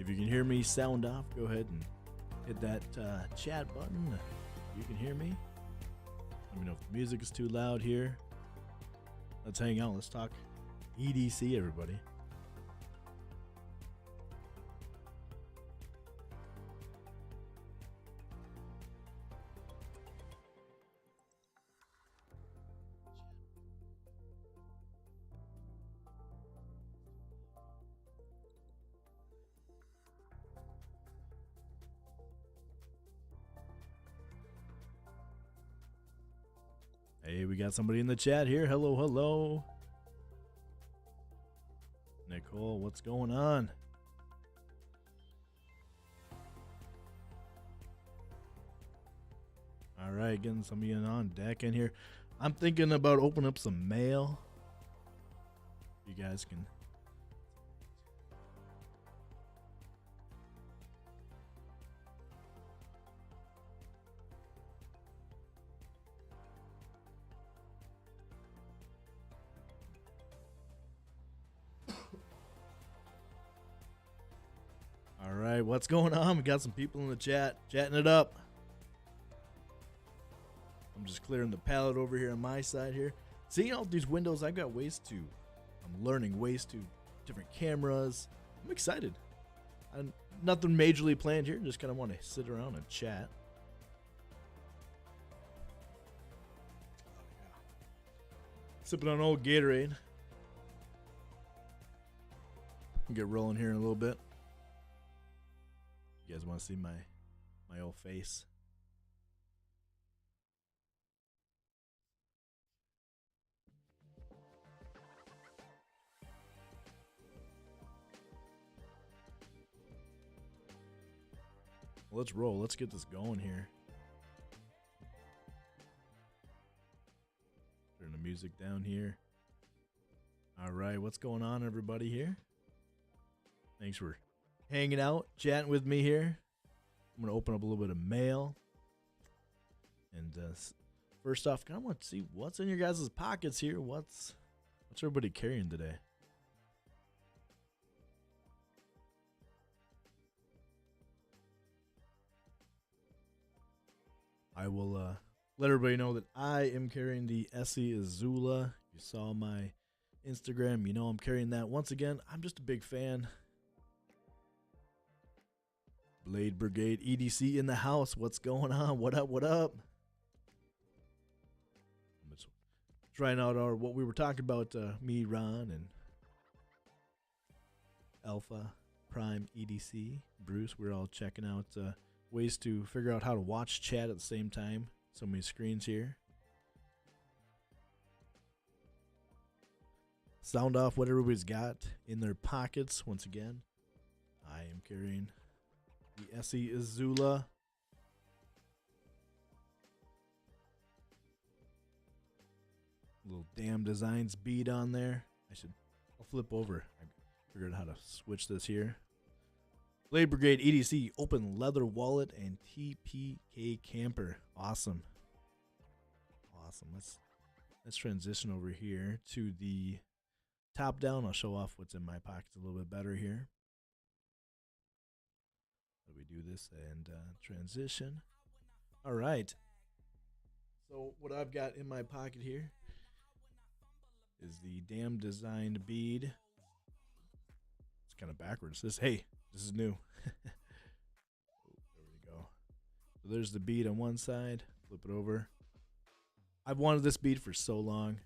If you can hear me sound off, go ahead and hit that chat button. You can hear me. Let me know if the music is too loud here. Let's hang out. Let's talk EDC, everybody. Hey, we got somebody in the chat here. Hello, hello. Nicole, what's going on? All right, getting some of you on deck in here. I'm thinking about opening up some mail. You guys can. All right, what's going on? We got some people in the chat chatting it up. I'm just clearing the palette over here on my side here. Seeing all these windows, I've got ways to. I'm learning ways to different cameras. I'm excited. Nothing majorly planned here. Just kind of want to sit around and chat. Sipping on old Gatorade. We'll get rolling here in a little bit. You guys want to see my old face? Well, let's roll. Let's get this going here. Turn the music down here. All right, what's going on, everybody here? Thanks for hanging out, chatting with me here. I'm going to open up a little bit of mail. And first off, I want to see what's in your guys' pockets here. What's everybody carrying today? I will let everybody know that I am carrying the SE Azula. You saw my Instagram. You know I'm carrying that. Once again, I'm just a big fan. Blade Brigade EDC in the house. What's going on? What up? What up? I'm just trying out what we were talking about. Me, Ron, and Alpha Prime EDC. Bruce, we're all checking out ways to figure out how to watch chat at the same time. So many screens here. Sound off what everybody's got in their pockets. Once again, I am carrying the SE Azula. Little Damn Designs bead on there. I'll flip over. I figured out how to switch this here. Blade Brigade EDC, open leather wallet, and TPK camper. Awesome. Awesome. Let's transition over here to the top down. I'll show off what's in my pockets a little bit better here. So we do this and transition. All right. So what I've got in my pocket here is the Damn Designed bead. It's kind of backwards. This is new. There we go. So there's the bead on one side. Flip it over. I've wanted this bead for so long.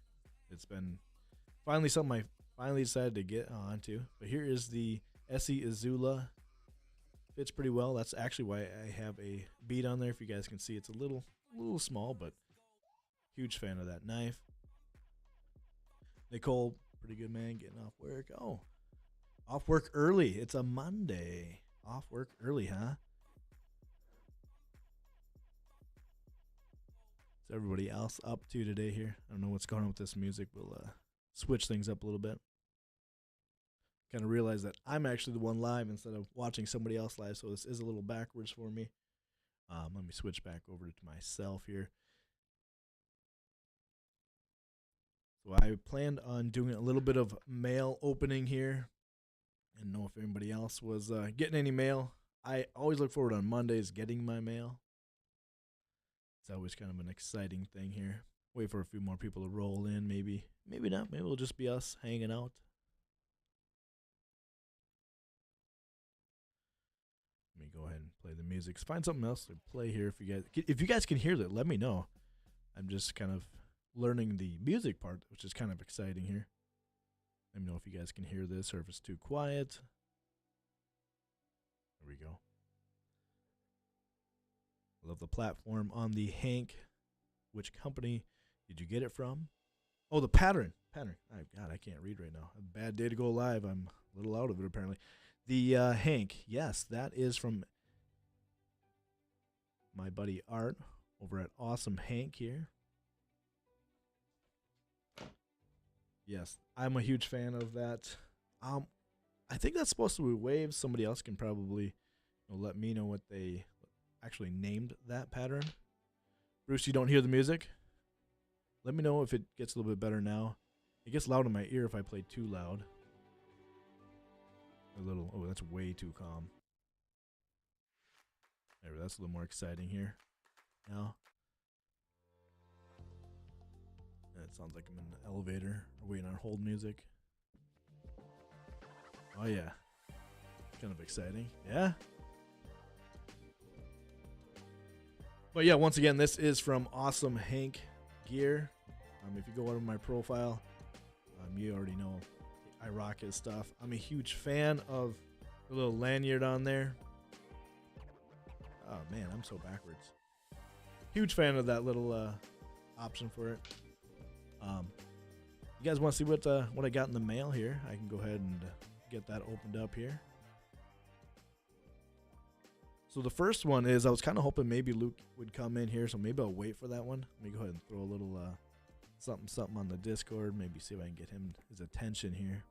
It's been finally something I finally decided to get onto. But here is the SE Azula. Fits pretty well. That's actually why I have a bead on there. If you guys can see, it's a little small, but huge fan of that knife. Nicole, pretty good, man, getting off work. Oh, off work early. It's a Monday. Off work early, huh? What's everybody else up to today here? I don't know what's going on with this music. We'll switch things up a little bit. Kind of realize that I'm actually the one live instead of watching somebody else live, so this is a little backwards for me. Let me switch back over to myself here. So I planned on doing a little bit of mail opening here. And know if anybody else was getting any mail. I always look forward on Mondays getting my mail. It's always kind of an exciting thing here. Wait for a few more people to roll in, maybe. Maybe not. Maybe it'll just be us hanging out. Let me go ahead and play the music. Find something else to play here if you guys can hear that, let me know. I'm just kind of learning the music part, which is kind of exciting here. Let me know if you guys can hear this or if it's too quiet. There we go. I love the platform on the Hank. Which company did you get it from? Oh, the pattern. God, I can't read right now. A bad day to go live. I'm a little out of it, apparently. The Hank. Yes, that is from my buddy Art over at Awesome Hank here. Yes, I'm a huge fan of that. I think that's supposed to be waves. Somebody else can probably let me know what they actually named that pattern. Bruce, you don't hear the music? Let me know if it gets a little bit better now. It gets loud in my ear if I play too loud. Oh, that's way too calm. There, that's a little more exciting here. Now. It sounds like I'm in an elevator or waiting on hold music. Oh yeah. Kind of exciting. Yeah. But yeah, once again, this is from Awesome Hank Gear. If you go out of my profile, you already know I rock his stuff. I'm a huge fan of the little lanyard on there. Oh man, I'm so backwards. Huge fan of that little option for it. You guys want to see what I got in the mail here? I can go ahead and get that opened up here. So the first one is, I was kind of hoping maybe Luke would come in here, so maybe I'll wait for that one. Let me go ahead and throw a little something on the Discord. Maybe see if I can get his attention here.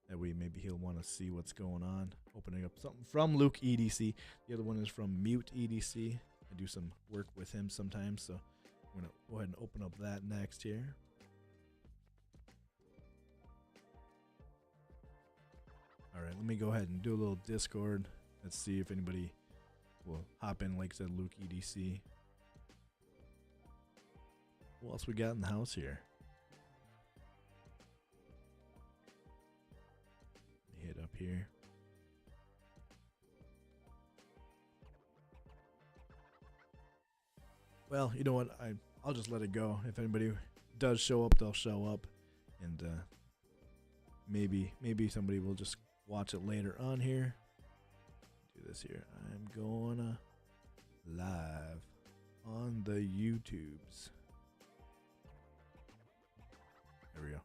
That way maybe he'll want to see what's going on. Opening up something from Luke EDC. The other one is from Mute EDC. I do some work with him sometimes, so I'm going to go ahead and open up that next here. All right, let me go ahead and do a little Discord. Let's see if anybody will hop in, like I said, Luke EDC. What else we got in the house here? Let me hit up here. Well, you know what? I'll just let it go. If anybody does show up, they'll show up. And maybe somebody will just watch it later on here. Do this here. I'm gonna live on the YouTubes. There we go.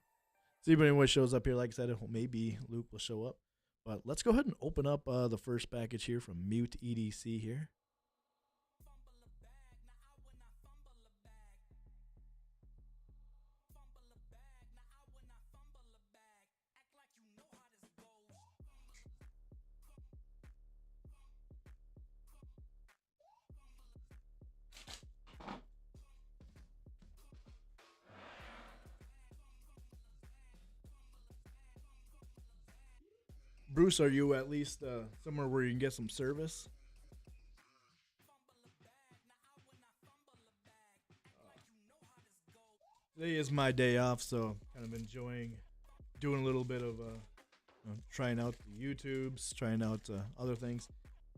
See if anyone shows up here. Like I said, maybe Luke will show up. But let's go ahead and open up the first package here from Mute EDC here. Bruce, are you at least somewhere where you can get some service? Today is my day off, so kind of enjoying doing a little bit of trying out the YouTubes, trying out other things.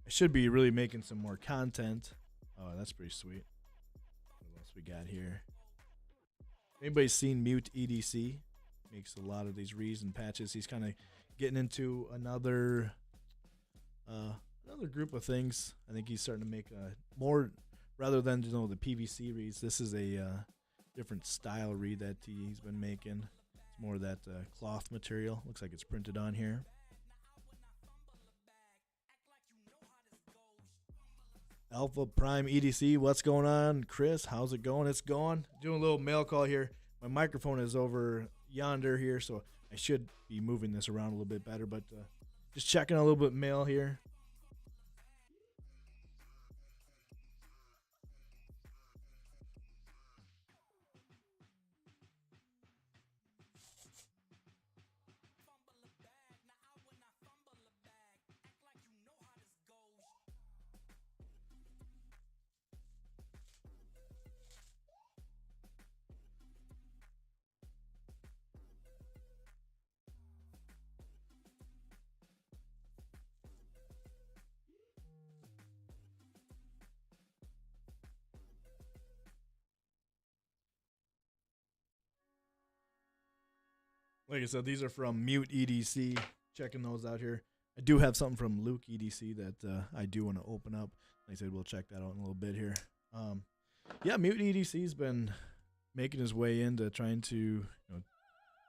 I should be really making some more content. Oh, that's pretty sweet. What else we got here? Anybody's seen Mute EDC? Makes a lot of these reads and patches. He's kind of getting into another group of things. I think he's starting to make more, rather than the PVC reads. This is a different style read that he's been making. It's more of that cloth material. Looks like it's printed on here. Alpha Prime EDC, what's going on? Chris, how's it going? It's going. Doing a little mail call here. My microphone is over yonder here, so I should be moving this around a little bit better, but just checking a little bit mail here. Like I said, these are from Mute EDC. Checking those out here. I do have something from Luke EDC that I do want to open up. Like I said, we'll check that out in a little bit here. Yeah, Mute EDC's been making his way into trying to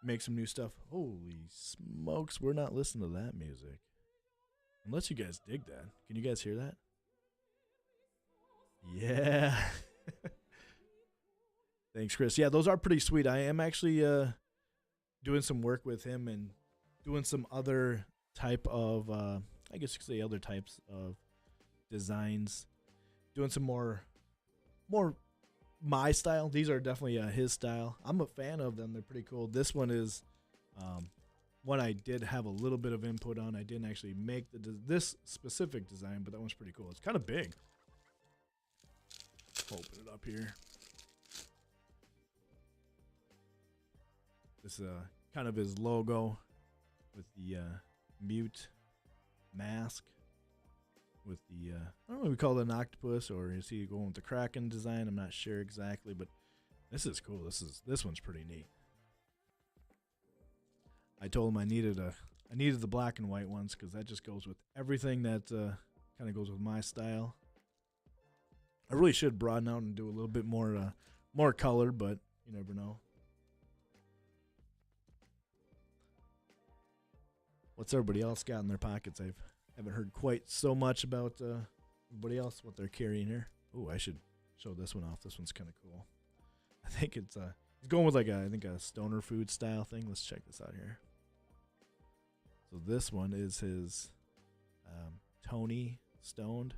make some new stuff. Holy smokes, we're not listening to that music. Unless you guys dig that. Can you guys hear that? Yeah. Thanks, Chris. Yeah, those are pretty sweet. I am actually doing some work with him and doing some other type of, I guess you could say other types of designs. Doing some more my style. These are definitely his style. I'm a fan of them. They're pretty cool. This one is one I did have a little bit of input on. I didn't actually make this specific design, but that one's pretty cool. It's kind of big. Open it up here. This is kind of his logo with the mute mask with the, I don't know if we call it an octopus or is he going with the Kraken design? I'm not sure exactly, but this is cool. This one's pretty neat. I told him I needed the black and white ones because that just goes with everything that kind of goes with my style. I really should broaden out and do a little bit more color, but you never know. What's everybody else got in their pockets? I haven't heard quite so much about everybody else, what they're carrying here. Oh, I should show this one off. This one's kind of cool. I think it's going with like I think a stoner food style thing. Let's check this out here. So this one is his Tony Stoned.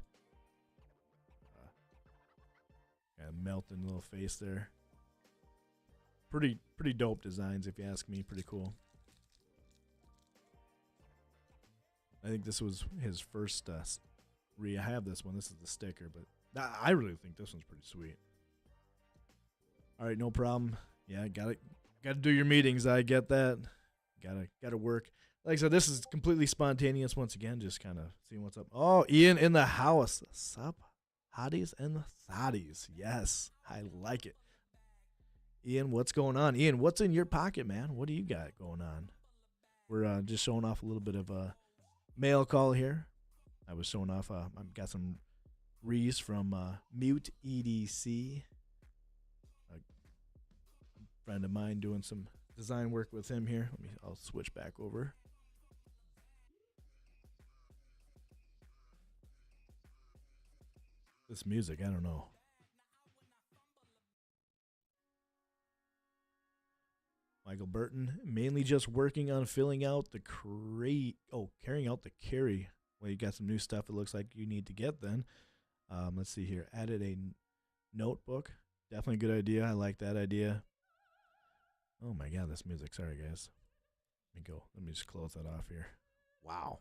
Melting little face there. Pretty dope designs if you ask me. Pretty cool. I think this was his first I have this one. This is the sticker, but I really think this one's pretty sweet. All right, no problem. Yeah, got to do your meetings. I get that. Got to work. Like I said, this is completely spontaneous once again, just kind of seeing what's up. Oh, Ian in the house. Sup? Hotties and the thotties. Yes, I like it. Ian, what's going on? Ian, what's in your pocket, man? What do you got going on? We're just showing off a little bit of a mail call here. I was showing off, I've got some rees from Mute EDC. A friend of mine doing some design work with him here. I'll switch back over. This music, I don't know. Michael Burton, mainly just working on filling out the carrying out the carry. Well, you got some new stuff it looks like you need to get then. Let's see here. Added a notebook. Definitely a good idea. I like that idea. Oh my God, this music. Sorry, guys. Let me go. Let me just close that off here. Wow.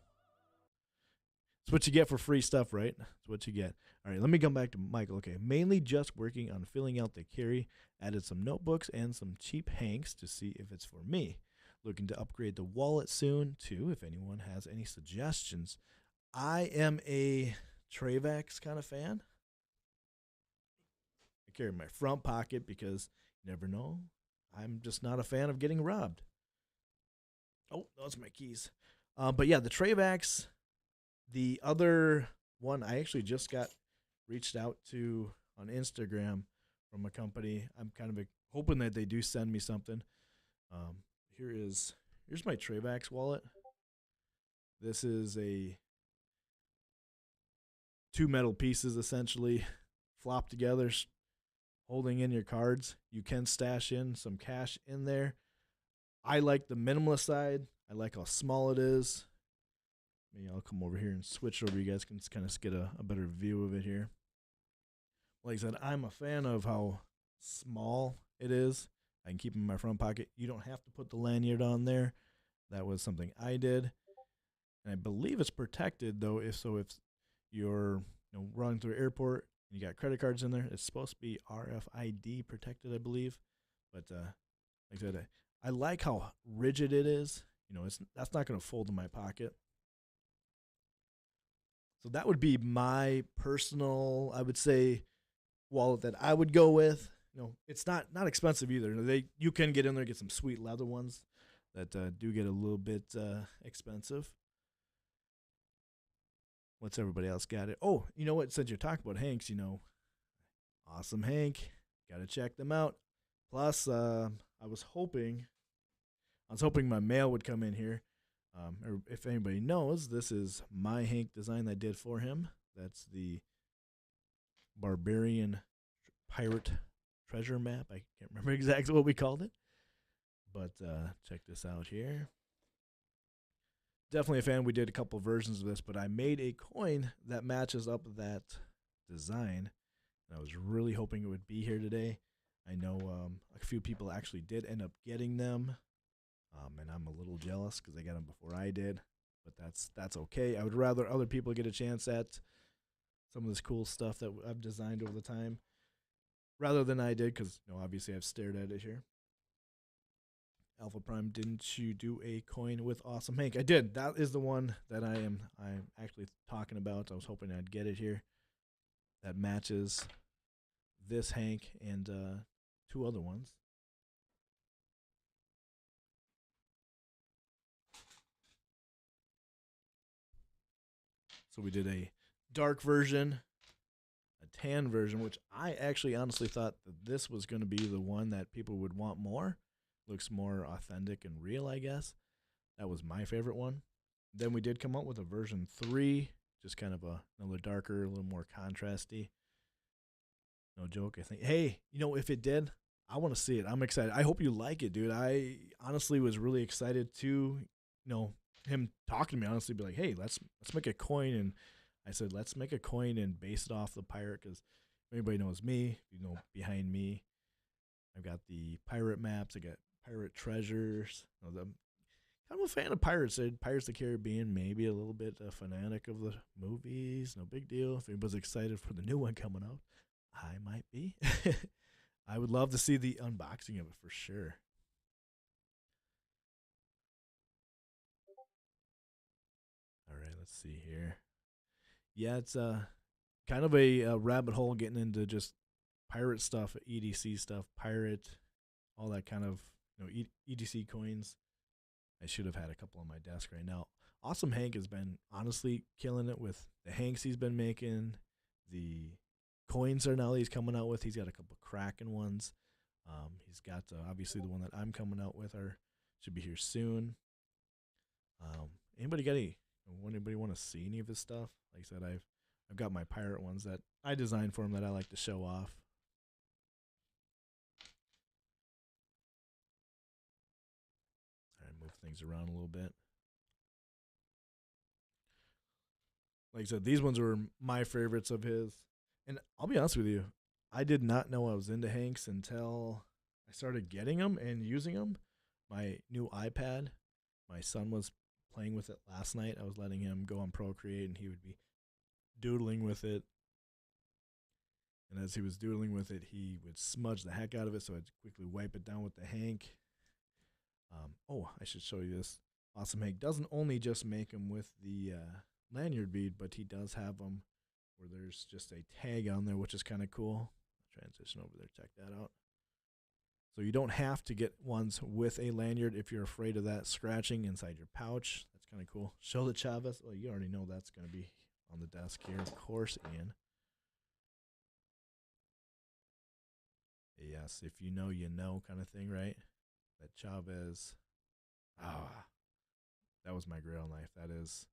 It's what you get for free stuff, right? It's what you get. All right, let me come back to Michael. Okay, mainly just working on filling out the carry. Added some notebooks and some cheap hanks to see if it's for me. Looking to upgrade the wallet soon, too, if anyone has any suggestions. I am a Travex kind of fan. I carry my front pocket because you never know. I'm just not a fan of getting robbed. Oh, those are my keys. But yeah, the Travex. The other one I actually just got reached out to on Instagram from a company. I'm kind of hoping that they do send me something. Here's my Travex wallet. This is two metal pieces essentially flopped together, holding in your cards. You can stash in some cash in there. I like the minimalist side. I like how small it is. Maybe I'll come over here and switch over. You guys can kind of get a better view of it here. Like I said, I'm a fan of how small it is. I can keep it in my front pocket. You don't have to put the lanyard on there. That was something I did. And I believe it's protected, though. If you're running through an airport and you got credit cards in there, it's supposed to be RFID protected, I believe. But like I said, I like how rigid it is. That's not going to fold in my pocket. So that would be my personal, I would say, wallet that I would go with. It's not expensive either. You can get in there and get some sweet leather ones. that do get a little bit expensive. What's everybody else got it? Oh, you know what? Since you're talking about Hanks, Awesome Hank, got to check them out. Plus, I was hoping my mail would come in here. Or if anybody knows, this is my Hank design that I did for him. That's the Barbarian Pirate Treasure Map. I can't remember exactly what we called it. But check this out here. Definitely a fan. We did a couple versions of this, but I made a coin that matches up that design. And I was really hoping it would be here today. I know a few people actually did end up getting them. And I'm a little jealous because they got them before I did. But that's okay. I would rather other people get a chance at some of this cool stuff that I've designed over the time rather than I did because, obviously I've stared at it here. Alpha Prime, didn't you do a coin with Awesome Hank? I did. That is the one that I'm actually talking about. I was hoping I'd get it here. That matches this Hank and two other ones. So we did a dark version, a tan version, which I actually honestly thought that this was going to be the one that people would want more. Looks more authentic and real, I guess. That was my favorite one. Then we did come up with a version 3, just kind of another darker, a little more contrasty. No joke, I think. Hey, if it did, I want to see it. I'm excited. I hope you like it, dude. I honestly was really excited to, him talking to me, honestly, be like, hey, let's make a coin. And I said, let's make a coin and base it off the pirate because anybody knows me, behind me, I've got the pirate maps. I got pirate treasures. I'm kind of a fan of pirates. Pirates of the Caribbean, maybe a little bit a fanatic of the movies. No big deal. If anybody's excited for the new one coming out, I might be. I would love to see the unboxing of it for sure. All right, let's see here. Yeah, it's kind of a rabbit hole getting into just pirate stuff, EDC stuff, pirate, all that kind of EDC coins. I should have had a couple on my desk right now. Awesome Hank has been honestly killing it with the Hanks he's been making. The coins are now he's coming out with. He's got a couple Kraken ones. He's got obviously the one that I'm coming out with should be here soon. Anybody want to see any of his stuff? Like I said, I've got my pirate ones that I designed for him that I like to show off. All right, move things around a little bit. Like I said, these ones were my favorites of his. And I'll be honest with you, I did not know I was into Hanks until I started getting them and using them. My new iPad, my son was playing with it last night. I was letting him go on Procreate, and he would be doodling with it. And as he was doodling with it, he would smudge the heck out of it, so I'd quickly wipe it down with the Hank. I should show you this. Awesome Hank doesn't only just make them with the lanyard bead, but he does have them where there's just a tag on there, which is kind of cool. Transition over there, check that out. So you don't have to get ones with a lanyard if you're afraid of that scratching inside your pouch. That's kind of cool. Show the Chavez. Well, you already know that's going to be on the desk here, of course, Ian. Yes, if you know kind of thing, right? That Chavez. That was my Grail knife. That is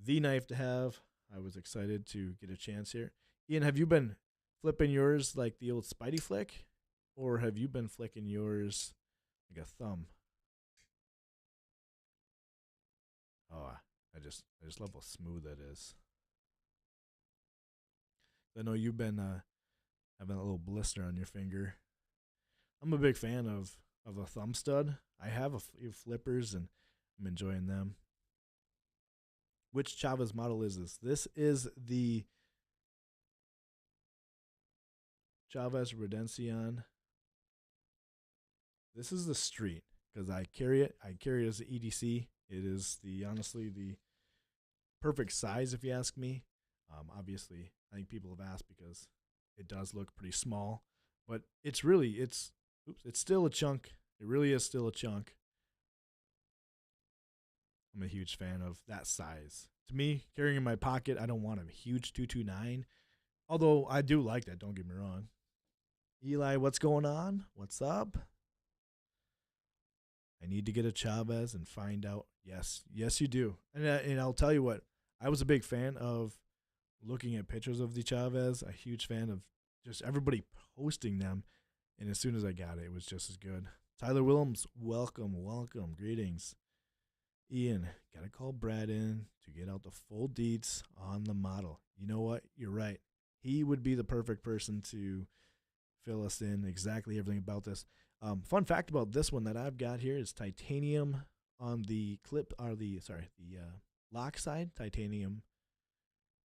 the knife to have. I was excited to get a chance here. Ian, have you been flipping yours like the old Spidey flick? Or have you been flicking yours like a thumb? Oh, I just love how smooth that is. I know you've been having a little blister on your finger. I'm a big fan of a thumb stud. I have a few flippers and I'm enjoying them. Which Chavez model is this? This is the Chavez Redencion. This is the street because I carry it. I carry it as the EDC. It is honestly the perfect size if you ask me. Obviously, I think people have asked because it does look pretty small, but it's still a chunk. It really is still a chunk. I'm a huge fan of that size. To me, carrying in my pocket, I don't want a huge 229. Although I do like that, don't get me wrong. Eli, what's going on? What's up? I need to get a Chavez and find out. Yes, yes, you do. And I'll tell you what, I was a big fan of looking at pictures of the Chavez, a huge fan of just everybody posting them. And as soon as I got it, it was just as good. Tyler Willems, welcome, welcome, greetings. Ian, got to call Brad in to get out the full deets on the model. You know what? You're right. He would be the perfect person to fill us in exactly everything about this. Fun fact about this one that I've got here is titanium on the clip, or the lock side, titanium.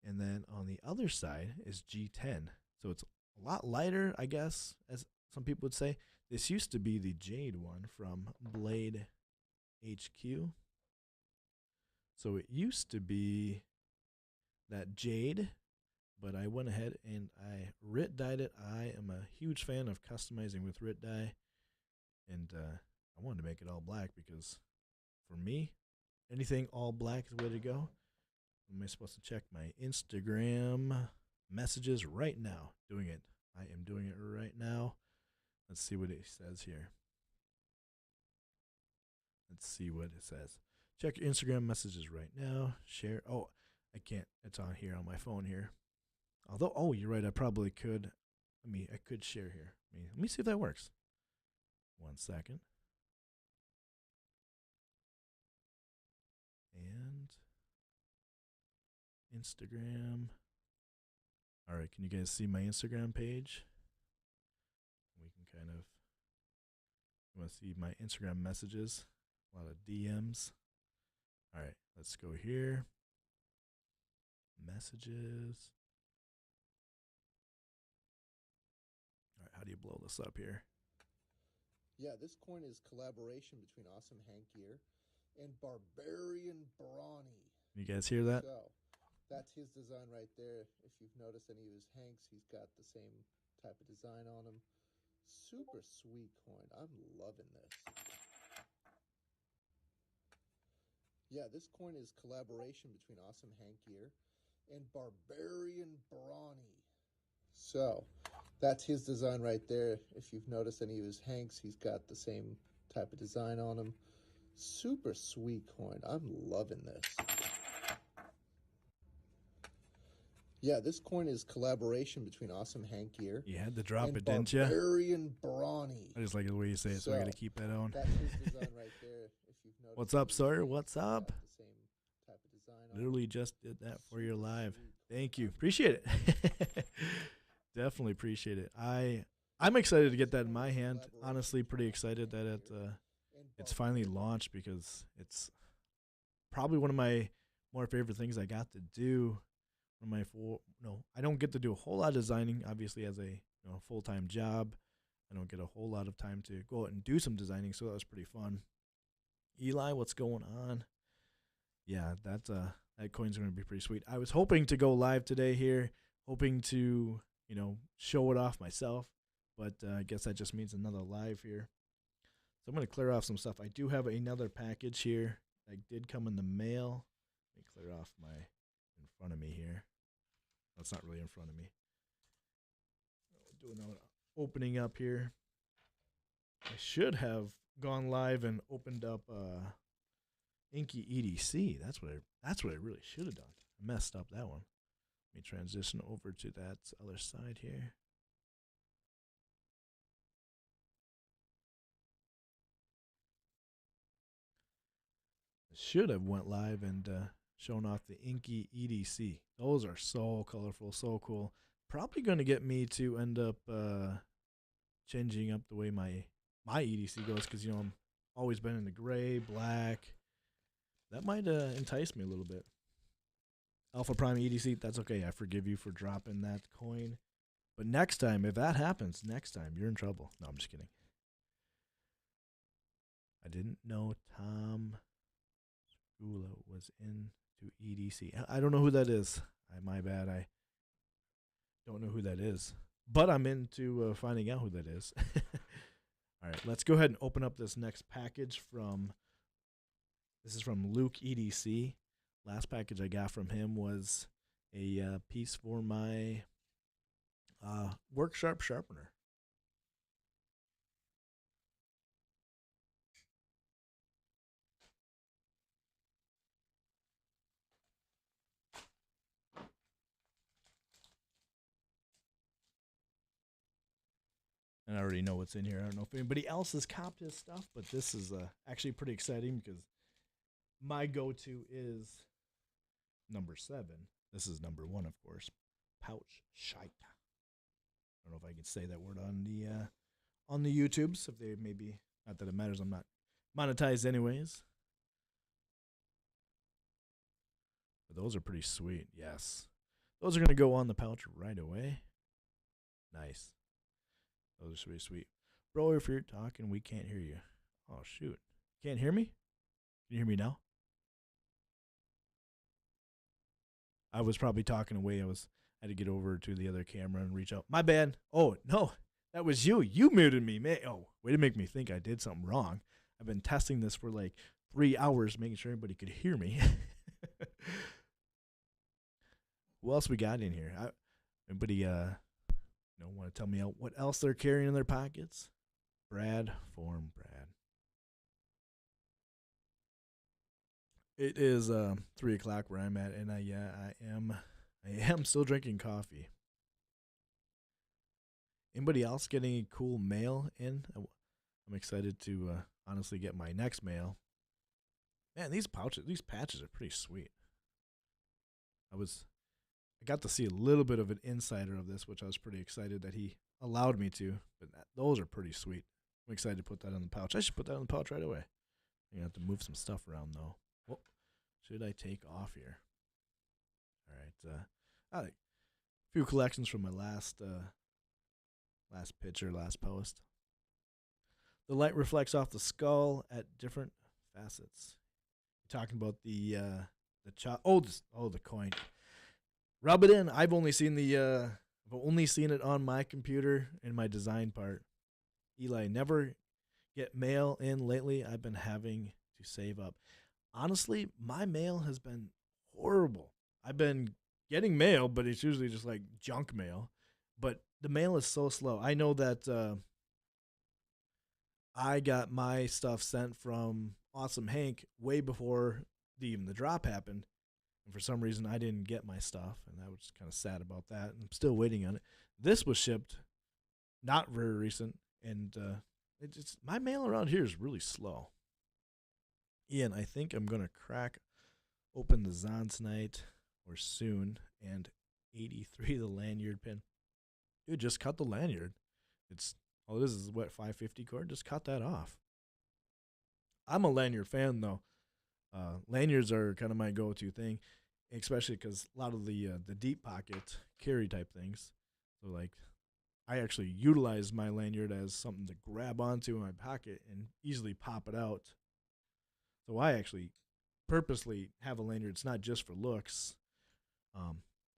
And then on the other side is G10. So it's a lot lighter, I guess, as some people would say. This used to be the Jade one from Blade HQ. So it used to be that Jade, but I went ahead and I RIT dyed it. I am a huge fan of customizing with RIT dye. And I wanted to make it all black because for me, anything all black is the way to go. Am I supposed to check my Instagram messages right now? Doing it. I am doing it right now. Let's see what it says here. Let's see what it says. Check your Instagram messages right now. Share. Oh, I can't. It's on here on my phone here. Although, oh, you're right. I probably could. I could share here. Let me see if that works. 1 second. And Instagram. All right, can you guys see my Instagram page? We can kind of, you want to see my Instagram messages, a lot of DMs. All right, let's go here. Messages. All right, how do you blow this up here? Yeah, this coin is collaboration between Awesome Hank Gear and Barbarian Brawny. You guys hear that? So, that's his design right there. If you've noticed any of his Hanks, he's got the same type of design on him. Super sweet coin. I'm loving this. Yeah, this coin is collaboration between Awesome Hank Gear and Barbarian Brawny. So, that's his design right there. If you've noticed any of his Hanks, he's got the same type of design on him. Super sweet coin. I'm loving this. Yeah, this coin is collaboration between Awesome Hank Gear. You had to drop and it, didn't you? Barbarian Brawny. I just like the way you say it, so I got to keep that on. That's his design right there. If you've noticed. What's up, sir? What's up? The same type of design on Literally just did that for your live. Thank you. Appreciate it. Definitely appreciate it. I'm excited to get that in my hand. Honestly, pretty excited that it's finally launched because it's probably one of my more favorite things I got to do. I don't get to do a whole lot of designing, obviously, as a full-time job. I don't get a whole lot of time to go out and do some designing, so that was pretty fun. Eli, what's going on? Yeah, that coin's going to be pretty sweet. I was hoping to go live today here, hoping to show it off myself, but I guess that just means another live here. So I'm going to clear off some stuff. I do have another package here that did come in the mail. Let me clear off in front of me here. That's not really in front of me. I'll do another opening up here. I should have gone live and opened up Inky EDC. That's what I really should have done. I messed up that one. Let me transition over to that other side here. I should have went live and shown off the Inky EDC. Those are so colorful, so cool. Probably going to get me to end up changing up the way my EDC goes because I'm always been in the gray, black. That might entice me a little bit. Alpha Prime EDC, that's okay. I forgive you for dropping that coin. But next time, if that happens, you're in trouble. No, I'm just kidding. I didn't know Tom Gula was into EDC. I don't know who that is. My bad. I don't know who that is. But I'm into finding out who that is. All right, let's go ahead and open up this next package from This is from Luke EDC. Last package I got from him was a piece for my work sharp sharpener. And I already know what's in here. I don't know if anybody else has copped his stuff, but this is actually pretty exciting because my go-to is number 7. This is number 1, of course. Pouch shite. I don't know if I can say that word on the YouTubes. If they maybe, not that it matters. I'm not monetized anyways. But those are pretty sweet. Yes, those are gonna go on the pouch right away. Nice. Those are pretty sweet. Bro, if you're talking, we can't hear you. Oh, shoot. Can't hear me? Can you hear me now? I was probably talking away. I had to get over to the other camera and reach out. My bad. Oh, no. That was you. You muted me, man. Oh, way to make me think I did something wrong. I've been testing this for like 3 hours, making sure everybody could hear me. Who else we got in here? Anybody want to tell me what else they're carrying in their pockets? Brad. It is 3 o'clock where I'm at, and I am still drinking coffee. Anybody else getting any cool mail in? I'm excited to honestly get my next mail. Man, these patches are pretty sweet. I got to see a little bit of an insider of this, which I was pretty excited that he allowed me to. But those are pretty sweet. I'm excited to put that in the pouch. I should put that in the pouch right away. I'm going to have to move some stuff around, though. What should I take off here? All right. A few collections from my last picture, last post. The light reflects off the skull at different facets. You're talking about the coin. Rub it in. I've only seen it on my computer in my design part. Eli, never get mail in lately. I've been having to save up. Honestly, my mail has been horrible. I've been getting mail, but it's usually just like junk mail. But the mail is so slow. I know that I got my stuff sent from Awesome Hank way before even the drop happened. And for some reason, I didn't get my stuff, and I was kind of sad about that. I'm still waiting on it. This was shipped not very recent, and my mail around here is really slow. Ian, I think I'm going to crack open the Zahn tonight or soon, and 83 the lanyard pin. Dude, just cut the lanyard. This is what, 550 cord? Just cut that off. I'm a lanyard fan, though. Lanyards are kind of my go-to thing, especially because a lot of the deep pocket carry type things. So, like, I actually utilize my lanyard as something to grab onto in my pocket and easily pop it out. So I actually purposely have a lanyard. It's not just for looks.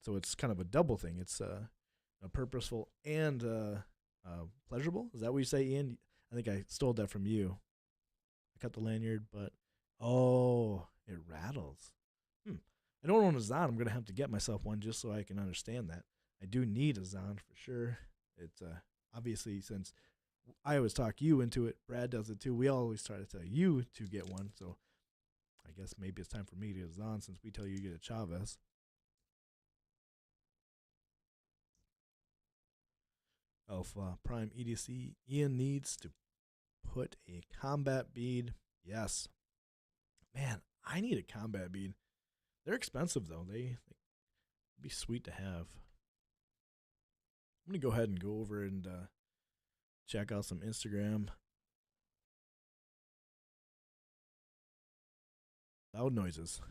So it's kind of a double thing. It's a purposeful and pleasurable. Is that what you say, Ian? I think I stole that from you. I cut the lanyard, but it rattles. I don't own a Zahn. I'm going to have to get myself one just so I can understand that. I do need a Zahn for sure. It's obviously, since I always talk you into it, Brad does it too. We always try to tell you to get one. So I guess maybe it's time for me to get a Zahn since we tell you to get a Chavez. Alpha Prime EDC. Ian needs to put a combat bead. Yes. Man, I need a combat bead. They're expensive, though. They'd be sweet to have. I'm going to go ahead and go over and check out some Instagram. Loud noises.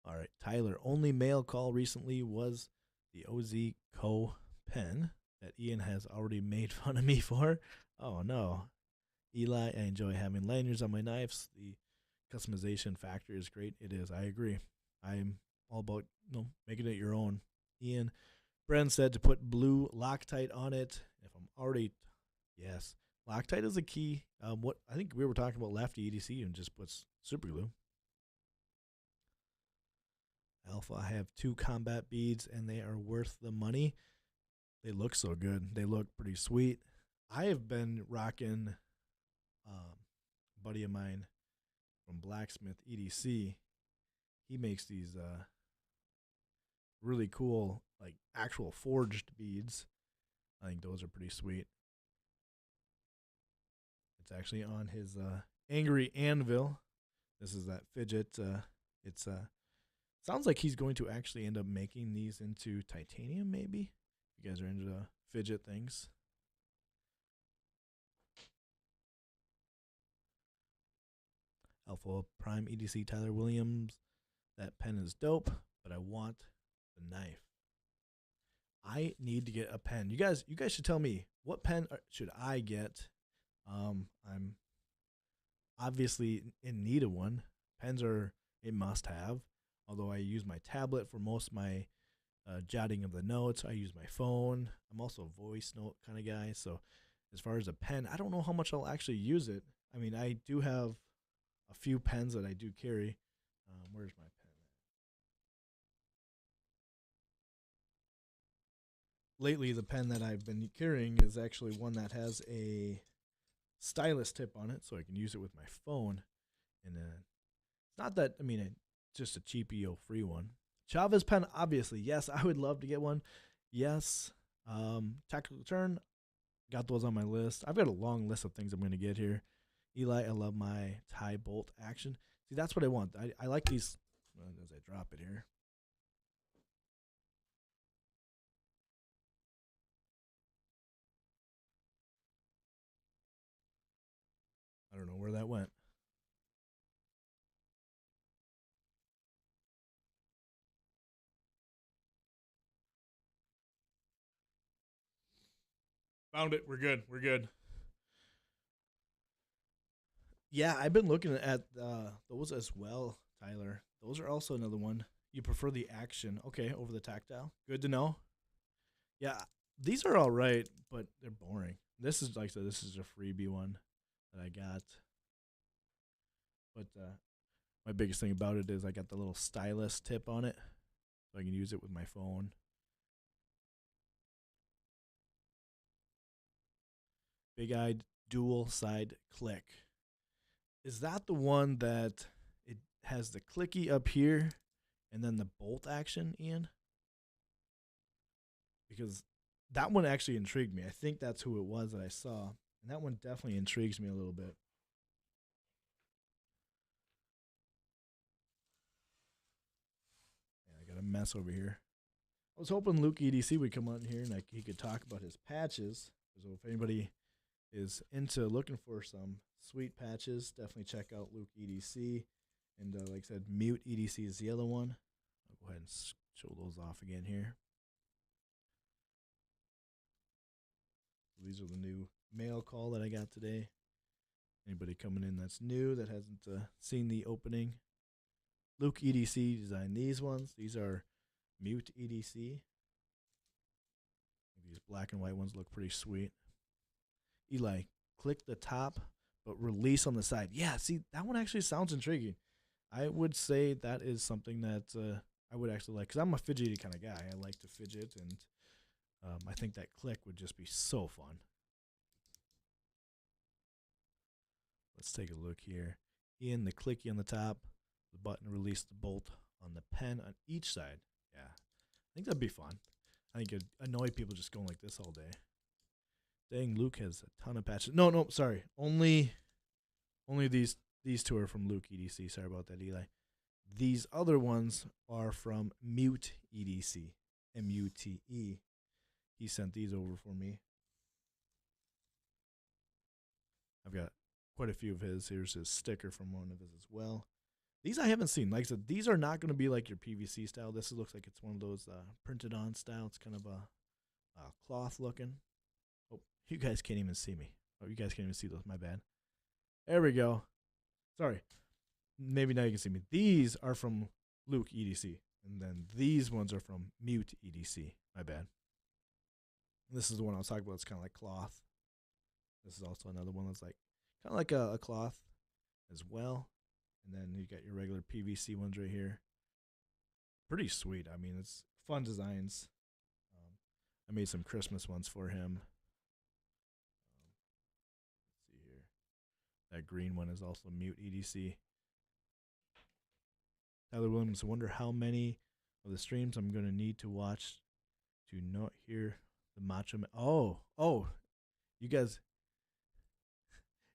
All right, Tyler. Only mail call recently was the OZ Co. pen that Ian has already made fun of me for. Oh, no. Eli, I enjoy having lanyards on my knives. The customization factor is great. It is. I agree. I'm all about making it your own. Ian, Bren said to put blue Loctite on it. If I'm already, yes, Loctite is a key. What I think we were talking about lefty EDC and just puts super glue. Alpha, I have 2 combat beads and they are worth the money. They look so good. They look pretty sweet. I have been rocking a buddy of mine from Blacksmith EDC. He makes these really cool, like actual forged beads. I think those are pretty sweet. It's actually on his Angry Anvil. This is that fidget. It's sounds like he's going to actually end up making these into titanium, maybe. If you guys are into fidget things. Alpha Prime EDC Tyler Williams. That pen is dope, but I want the knife. I need to get a pen. You guys should tell me, what pen should I get? I'm obviously in need of one. Pens are a must-have. Although I use my tablet for most of my jotting of the notes. I use my phone. I'm also a voice note kind of guy. So as far as a pen, I don't know how much I'll actually use it. I mean, I do have a few pens that I do carry. Where's my pen? Lately, the pen that I've been carrying is actually one that has a stylus tip on it, so I can use it with my phone. And it's not that, I mean, it's just a cheap EO free one. Chavez pen, obviously, yes, I would love to get one. Yes. Tactical turn, got those on my list. I've got a long list of things I'm going to get here. Eli, I love my tie bolt action. See, that's what I want. I like these. As I drop it here. I don't know where that went. Found it. We're good. We're good. Yeah, I've been looking at those as well, Tyler. Those are also another one. You prefer the action. Okay, over the tactile. Good to know. Yeah, these are all right, but they're boring. This is, like I said, this is a freebie one that I got. But my biggest thing about it is I got the little stylus tip on it, so I can use it with my phone. Big-eyed dual side click. Is that the one that it has the clicky up here and then the bolt action, Ian? Because that one actually intrigued me. I think that's who it was that I saw. And that one definitely intrigues me a little bit. Yeah, I got a mess over here. I was hoping Luke EDC would come on here and he could talk about his patches. So if anybody is into looking for some sweet patches, definitely check out Luke EDC. And like I said, Mute EDC is the other one. I'll go ahead and show those off again here. So these are the new mail call that I got today. Anybody coming in that's new that hasn't seen the opening, Luke EDC designed these ones. These are Mute EDC. These black and white ones look pretty sweet. Eli, click the top, but release on the side. Yeah, see, that one actually sounds intriguing. I would say that is something that I would actually like, because I'm a fidgety kind of guy. I like to fidget, and I think that click would just be so fun. Let's take a look here. Ian, the clicky on the top, the button to release the bolt on the pen on each side. Yeah, I think that'd be fun. I think it'd annoy people just going like this all day. Dang, Luke has a ton of patches. No, sorry. Only these two are from Luke EDC. Sorry about that, Eli. These other ones are from Mute EDC. M-U-T-E. He sent these over for me. I've got quite a few of his. Here's his sticker from one of his as well. These I haven't seen. Like I said, these are not going to be like your PVC style. This looks like it's one of those printed on style. It's kind of a cloth looking. Oh, you guys can't even see me. Oh, you guys can't even see those. My bad. There we go. Sorry. Maybe now you can see me. These are from Luke EDC. And then these ones are from Mute EDC. My bad. This is the one I was talking about. It's kind of like cloth. This is also another one that's like kind of like a cloth as well. And then you got your regular PVC ones right here. Pretty sweet. I mean, it's fun designs. I made some Christmas ones for him. Let's see here. That green one is also mute EDC. Tyler Williams, I wonder how many of the streams I'm going to need to watch to not hear the Macho Man. Oh, you guys,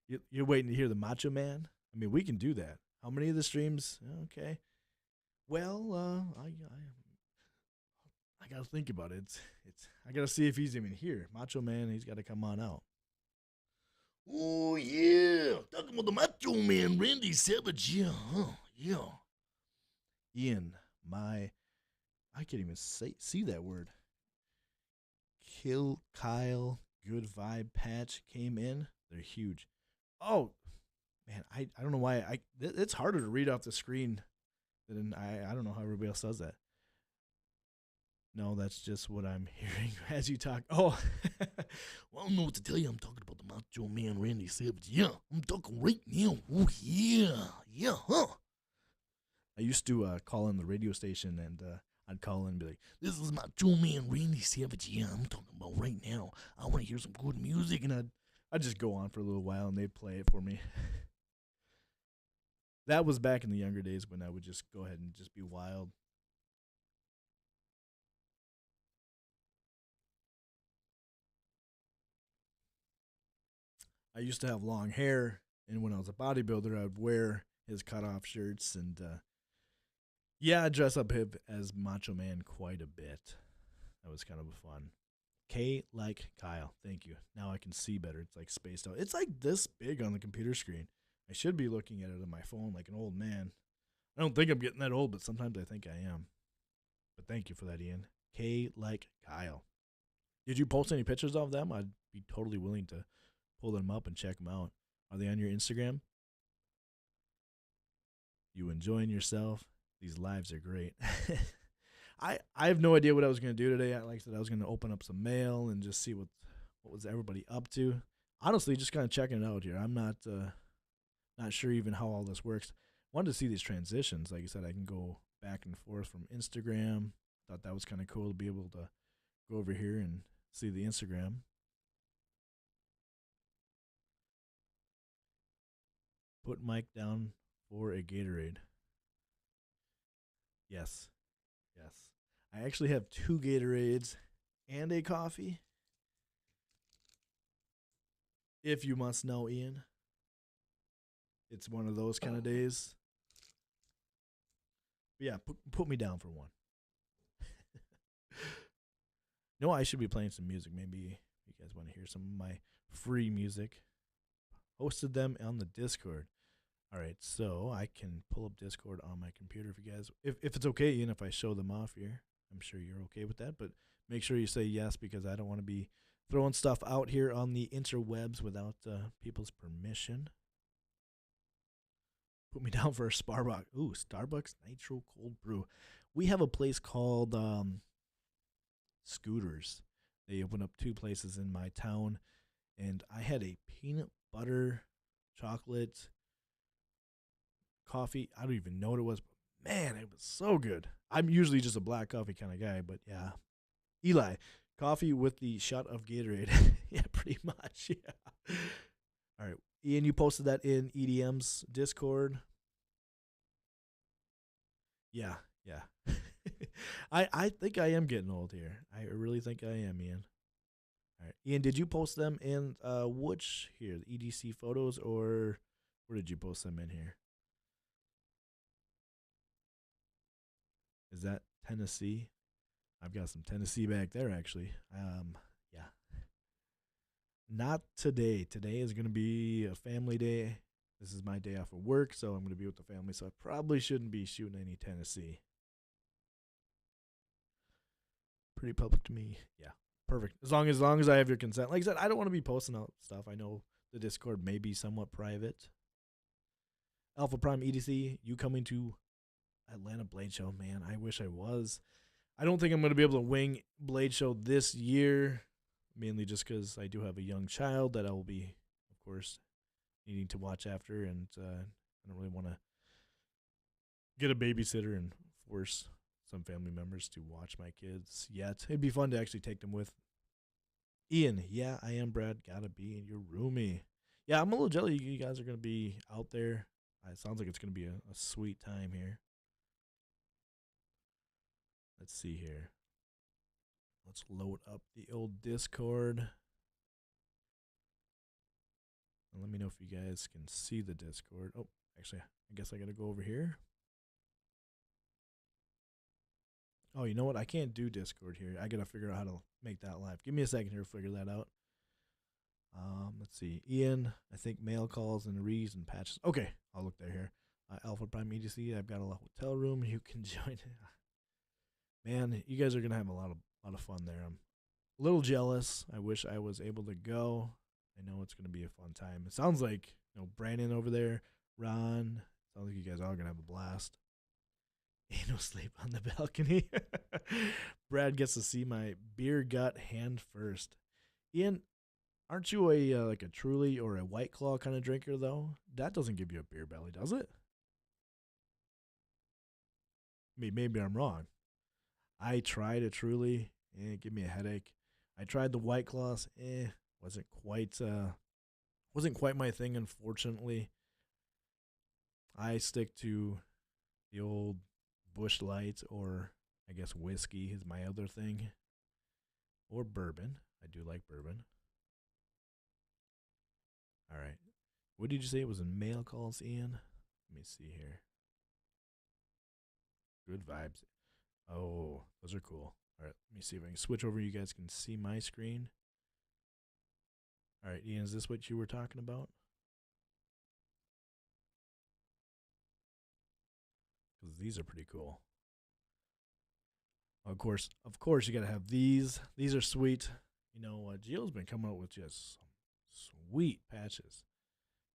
you're waiting to hear the Macho Man? I mean, we can do that. How many of the streams? Okay. Well, I got to think about it. I got to see if he's even here. Macho Man, he's got to come on out. Oh, yeah. Talking about the Macho Man, Randy Savage. Yeah, yeah. Ian, I can't even see that word. Kill Kyle, good vibe patch came in. They're huge. Oh, man, I don't know why. It's harder to read off the screen than I don't know how everybody else does that. No, that's just what I'm hearing as you talk. Oh, well, I don't know what to tell you. I'm talking about the Macho Man, Randy Savage. Yeah, I'm talking right now. Oh, yeah, huh? I used to call in the radio station, and I'd call in and be like, "This is Macho Man, Randy Savage. Yeah, I'm talking about right now. I want to hear some good music," and I'd just go on for a little while, and they'd play it for me. That was back in the younger days when I would just go ahead and just be wild. I used to have long hair, and when I was a bodybuilder, I'd wear his cutoff shirts, and yeah, I'd dress up him as Macho Man quite a bit. That was kind of fun. K like Kyle, thank you. Now I can see better. It's like spaced out. It's like this big on the computer screen. I should be looking at it on my phone like an old man. I don't think I'm getting that old, but sometimes I think I am. But thank you for that, Ian. K like Kyle. Did you post any pictures of them? I'd be totally willing to pull them up and check them out. Are they on your Instagram? You enjoying yourself? These lives are great. I have no idea what I was going to do today. Like I said, I was going to open up some mail and just see what was everybody up to. Honestly, just kind of checking it out here. I'm not sure even how all this works. Wanted to see these transitions. Like I said, I can go back and forth from Instagram. Thought that was kind of cool to be able to go over here and see the Instagram. Put Mike down for a Gatorade. Yes. Yes. I actually have 2 Gatorades and a coffee. If you must know, Ian. It's one of those kind of days. But yeah, put me down for one. No, I should be playing some music. Maybe you guys want to hear some of my free music. Hosted them on the Discord. All right, so I can pull up Discord on my computer if you guys, if it's okay, Ian, if I show them off here. I'm sure you're okay with that, but make sure you say yes because I don't want to be throwing stuff out here on the interwebs without people's permission. Put me down for a Starbucks. Ooh, Starbucks Nitro Cold Brew. We have a place called Scooters. They open up 2 places in my town, and I had a peanut butter chocolate coffee. I don't even know what it was, but man, it was so good. I'm usually just a black coffee kind of guy, but yeah. Eli, coffee with the shot of Gatorade. Yeah, pretty much. Yeah. All right. Ian, you posted that in EDM's Discord. Yeah, yeah. I think I am getting old here. I really think I am, Ian. All right. Ian, did you post them in which here, the EDC photos, or where did you post them in here? Is that Tennessee? I've got some Tennessee back there, actually. Yeah. Not today. Today is going to be a family day. This is my day off of work, so I'm going to be with the family, so I probably shouldn't be shooting any Tennessee. Pretty public to me. Yeah. Perfect. As long as I have your consent. Like I said, I don't want to be posting out stuff. I know the Discord may be somewhat private. Alpha Prime EDC, you coming to Atlanta Blade Show, man. I wish I was. I don't think I'm going to be able to wing Blade Show this year. mainly just because I do have a young child that I will be, of course, needing to watch after, and I don't really want to get a babysitter and force some family members to watch my kids yet. It'd be fun to actually take them with. Ian, yeah, I am Brad. Gotta be in your roomie. Yeah, I'm a little jelly. You guys are gonna be out there. It sounds like it's gonna be a sweet time here. Let's see here. Let's load up the old Discord. And let me know if you guys can see the Discord. Oh, actually, I guess I gotta go over here. Oh, you know what? I can't do Discord here. I gotta figure out how to make that live. Give me a second here to figure that out. Let's see. Ian, I think mail calls and reads and patches. Okay, I'll look there here. Alpha Prime EDC. I've got a hotel room. You can join. Man, you guys are gonna have a lot of fun there. I'm a little jealous. I wish I was able to go. I know it's gonna be a fun time. It sounds like Brandon over there, Ron. Sounds like you guys are gonna have a blast. Ain't no sleep on the balcony. Brad gets to see my beer gut hand first. Ian, aren't you a like a Truly or a White Claw kind of drinker though? That doesn't give you a beer belly, does it? Maybe I'm wrong. I tried a Truly, it gave me a headache. I tried the White Claws, wasn't quite my thing, unfortunately. I stick to the old Busch Light, or I guess whiskey is my other thing, or bourbon. I do like bourbon. All right. What did you say it was in mail calls, Ian? Let me see here. Good vibes. Oh, those are cool. All right, let me see if I can switch over. You guys can see my screen. All right, Ian, is this what you were talking about? Because these are pretty cool. Of course, you got to have these. These are sweet. Gio's been coming out with just some sweet patches.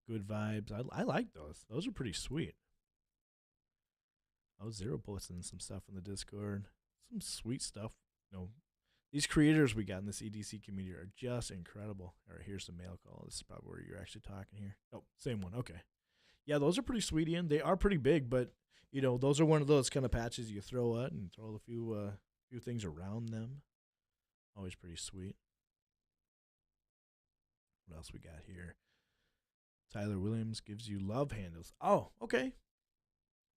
Good vibes. I like those. Those are pretty sweet. I was Zero posting some stuff in the Discord. Some sweet stuff. These creators we got in this EDC community are just incredible. All right, here's the mail call. This is probably where you're actually talking here. Oh, same one. Okay. Yeah, those are pretty sweet, Ian. They are pretty big, but, those are one of those kind of patches you throw out and throw a few things around them. Always pretty sweet. What else we got here? Tyler Williams gives you love handles. Oh, okay.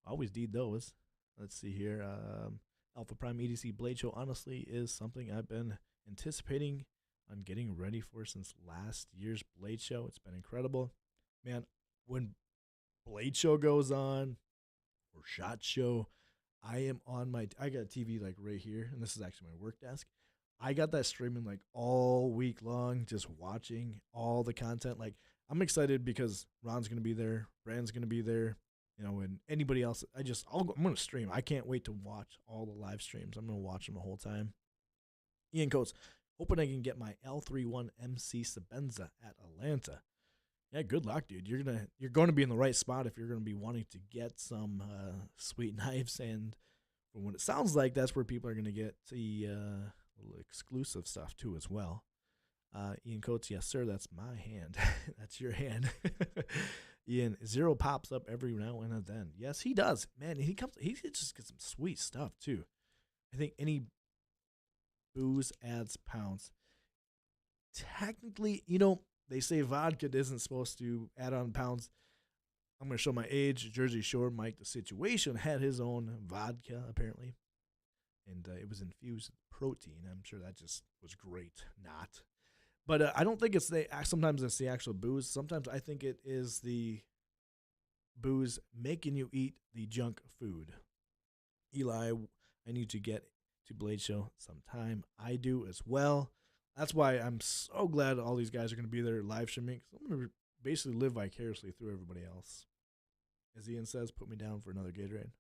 Always need those. Let's see here. Alpha Prime EDC Blade Show, honestly, is something I've been anticipating on getting ready for since last year's Blade Show. It's been incredible. Man, when Blade Show goes on, or SHOT Show, I got a TV like right here, and this is actually my work desk. I got that streaming like all week long, just watching all the content. Like, I'm excited because Ron's going to be there, Brand's going to be there, and anybody else. I'm going to stream. I can't wait to watch all the live streams. I'm going to watch them the whole time. Ian Coates, hoping I can get my L31 MC Sabenza at Atlanta. Yeah, good luck, dude. You're going to be in the right spot if you're going to be wanting to get some sweet knives, and from what it sounds like, that's where people are going to get the little exclusive stuff too as well. Ian Coates, yes sir, that's my hand. That's your hand. Ian, Zero pops up every now and then. Yes, he does. Man, he just gets some sweet stuff too. I think any booze adds pounds. Technically, they say vodka isn't supposed to add on pounds. I'm going to show my age. Jersey Shore Mike, the situation, had his own vodka, apparently. And it was infused with protein. I'm sure that just was great. Not. But I don't think sometimes it's the actual booze. Sometimes I think it is the booze making you eat the junk food. Eli, I need to get to Blade Show sometime. I do as well. That's why I'm so glad all these guys are going to be there live streaming. Because I'm going to basically live vicariously through everybody else. As Ian says, put me down for another Gatorade.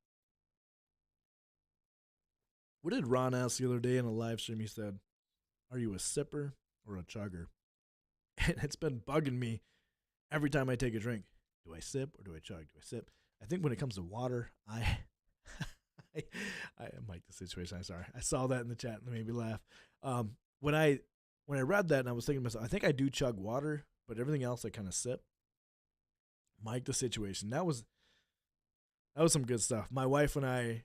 What did Ron ask the other day in a live stream? He said, are you a sipper or a chugger? And it's been bugging me every time I take a drink. Do I sip or do I chug? Do I sip? I think when it comes to water, I am like the situation. I'm sorry. I saw that in the chat and it made me laugh. When I when I read that and I was thinking to myself, I think I do chug water, but everything else I kind of sip. Mike the Situation. That was some good stuff. My wife and I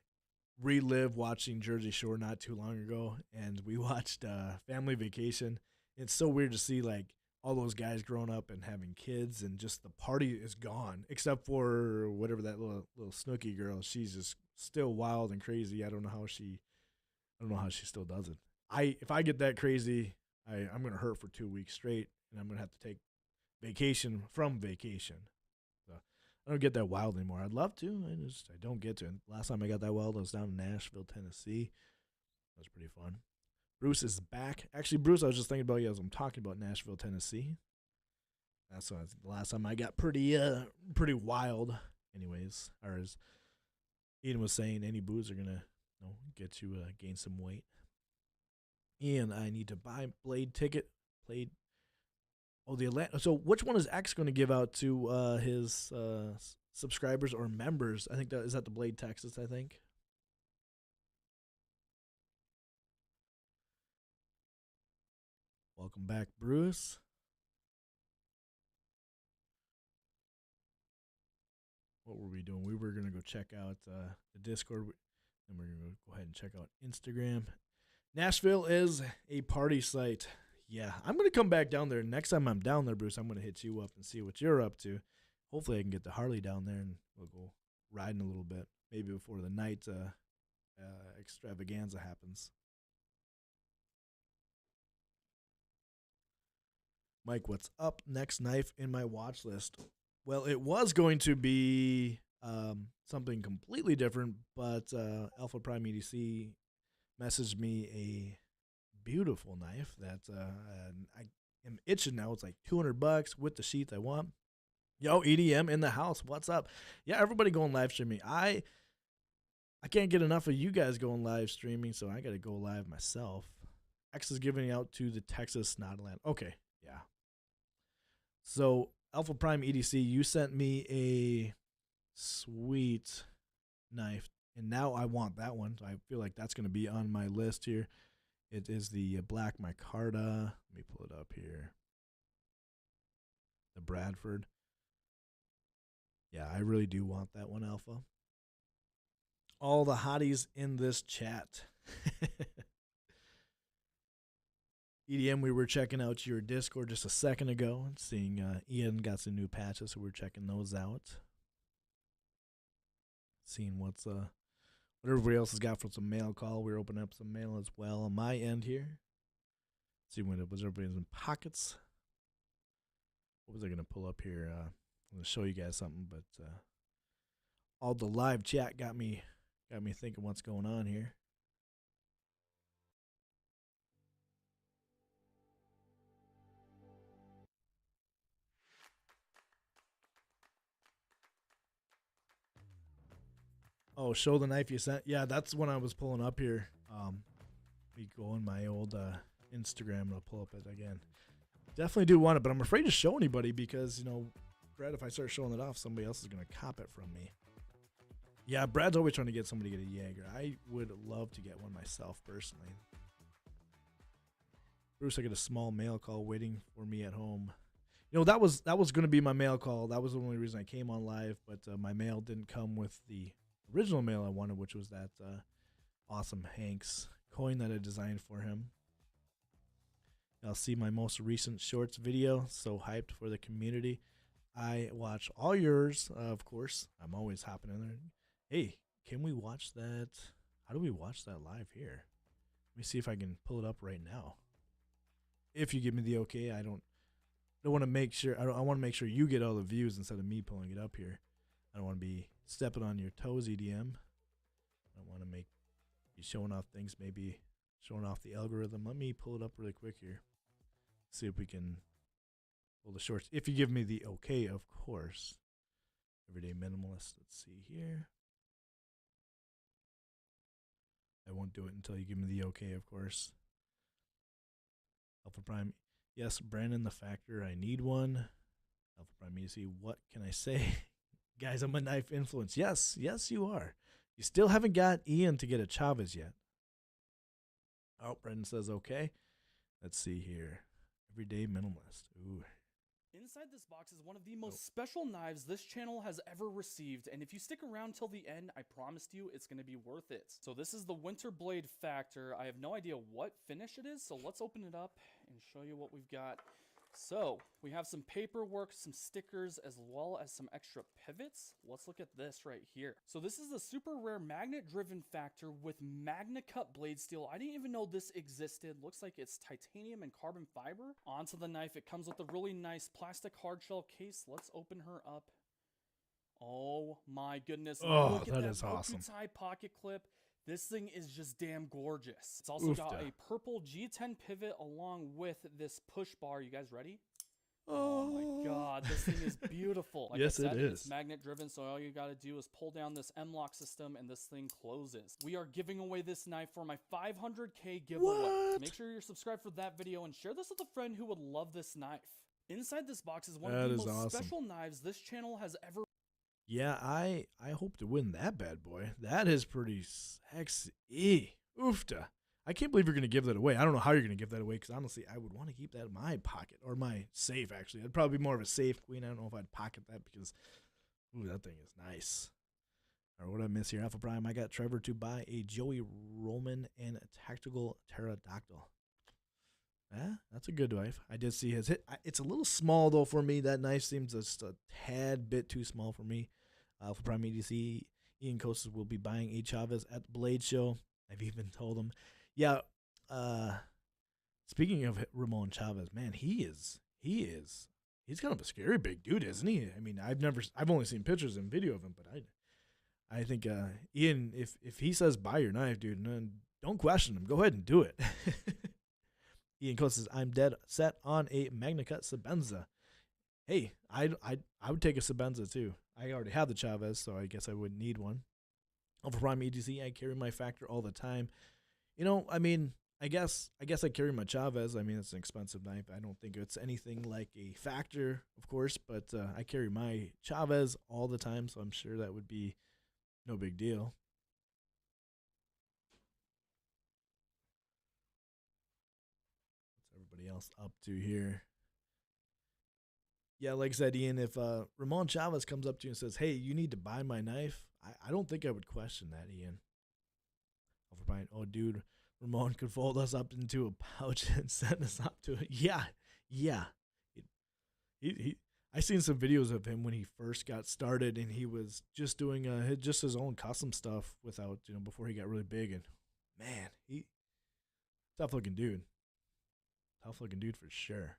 relived watching Jersey Shore not too long ago, and we watched Family Vacation. It's so weird to see like all those guys growing up and having kids, and just the party is gone, except for whatever that little Snooki girl. She's just still wild and crazy. I don't know how she still does it. If I get that crazy, I'm gonna hurt for 2 weeks straight, and I'm gonna have to take vacation from vacation. So I don't get that wild anymore. I'd love to. I don't get to. And last time I got that wild, I was down in Nashville, Tennessee. That was pretty fun. Bruce is back. Actually, Bruce, I was just thinking about you as I'm talking about Nashville, Tennessee. That's the last time I got pretty wild. Anyways, or as Ian was saying, any booze are gonna get you gain some weight. Ian, I need to buy Blade ticket. Blade. Oh, the Atlanta. So which one is X going to give out to his subscribers or members? I think that is at the Blade, Texas, I think. Welcome back, Bruce. What were we doing? We were going to go check out the Discord, and we're going to go ahead and check out Instagram. Nashville is a party site. Yeah, I'm going to come back down there. Next time I'm down there, Bruce, I'm going to hit you up and see what you're up to. Hopefully I can get the Harley down there, and we'll go riding a little bit, maybe before the night extravaganza happens. Mike, what's up? Next knife in my watch list. Well, it was going to be something completely different, but Alpha Prime EDC messaged me a beautiful knife that I am itching now. It's like $200 with the sheath I want. Yo, EDM in the house. What's up? Yeah, everybody going live streaming. I can't get enough of you guys going live streaming, so I got to go live myself. X is giving out to the Texas Snodland. Okay, yeah. So, Alpha Prime EDC, you sent me a sweet knife, and now I want that one. So I feel like that's going to be on my list here. It is the Black Micarta. Let me pull it up here. The Bradford. Yeah, I really do want that one, Alpha. All the hotties in this chat. EDM, we were checking out your Discord just a second ago, seeing Ian got some new patches, so we're checking those out. Seeing what everybody else has got for some mail call. We're opening up some mail as well on my end here. See what everybody's in pockets. What was I going to pull up here? I'm going to show you guys something, but all the live chat got me thinking what's going on here. Oh, show the knife you sent. Yeah, that's when I was pulling up here. We go on my old Instagram and I'll pull up it again. Definitely do want it, but I'm afraid to show anybody because, Brad, if I start showing it off, somebody else is going to cop it from me. Yeah, Brad's always trying to get somebody to get a Jaeger. I would love to get one myself personally. Bruce, I get a small mail call waiting for me at home. That was going to be my mail call. That was the only reason I came on live, but my mail didn't come with the original mail I wanted, which was that awesome Hanks coin that I designed for him. I'll see my most recent shorts video. So hyped for the community. I watch all yours, of course. I'm always hopping in there. Hey, can we watch that? How do we watch that live here? Let me see if I can pull it up right now. If you give me the okay, I want to make sure. I want to make sure you get all the views instead of me pulling it up here. I don't want to be stepping on your toes, EDM. I want to be showing off things, maybe showing off the algorithm. Let me pull it up really quick here. See if we can pull the shorts. If you give me the okay, of course. Everyday Minimalist. Let's see here. I won't do it until you give me the okay, of course. Alpha Prime. Yes, Brandon the Factor. I need one. Alpha Prime EDC. What can I say? Guys, I'm a knife influence. Yes, you are. You still haven't got Ian to get a Chavez yet. Oh, Brendan says okay. Let's see here. Everyday minimalist. Ooh. Inside this box is one of the most special knives this channel has ever received, and if you stick around till the end, I promised you it's going to be worth it. So this is the Winter Blade Factor. I have no idea what finish it is, so let's open it up and show you what we've got. So we have some paperwork, some stickers, as well as some extra pivots. Let's look at this right here. So this is a super rare magnet-driven Factor with Magna-Cut blade steel. I didn't even know this existed. Looks like it's titanium and carbon fiber. Onto the knife, it comes with a really nice plastic hardshell case. Let's open her up. Oh my goodness. Oh, look at that is awesome. Boku-tie pocket clip. This thing is just damn gorgeous. It's also got a purple G10 pivot along with this push bar. You guys ready? Oh my god, this thing is beautiful. Like yes, I said, it is. It's magnet driven, so all you gotta do is pull down this M-lock system and this thing closes. We are giving away this knife for my 500K giveaway. What? Make sure you're subscribed for that video and share this with a friend who would love this knife. Inside this box is one of the most special knives this channel has ever. Yeah, I hope to win that bad boy. That is pretty sexy. Oofta. I can't believe you're going to give that away. I don't know how you're going to give that away because honestly, I would want to keep that in my pocket or my safe, actually. I'd probably be more of a safe queen. I don't know if I'd pocket that because, ooh, that thing is nice. All right, what did I miss here? Alpha Prime, I got Trevor to buy a Joey Roman and a tactical pterodactyl. Yeah, that's a good knife. I did see his hit. It's a little small, though, for me. That knife seems just a tad bit too small for me. Alpha Prime EDC, Ian Costas will be buying a Chavez at the Blade Show. I've even told him. Yeah, speaking of Ramon Chavez, man, he's kind of a scary big dude, isn't he? I mean, I've only seen pictures and video of him, but I think Ian, if he says buy your knife, dude, don't question him. Go ahead and do it. Ian Coates says, I'm dead set on a Magna-Cut Sabenza. Hey, I would take a Sabenza too. I already have the Chavez, so I guess I wouldn't need one. Alpha Prime EDC, I carry my Factor all the time. You know, I mean, I guess I carry my Chavez. I mean, it's an expensive knife. I don't think it's anything like a Factor, of course, but I carry my Chavez all the time, so I'm sure that would be no big deal. What's everybody else up to here? Yeah, like I said, Ian, if Ramon Chavez comes up to you and says, hey, you need to buy my knife, I don't think I would question that, Ian. Oh, dude, Ramon could fold us up into a pouch and send us up to it. Yeah. I seen some videos of him when he first got started, and he was just doing just his own custom stuff without, before he got really big. And man, tough looking dude. Tough looking dude for sure.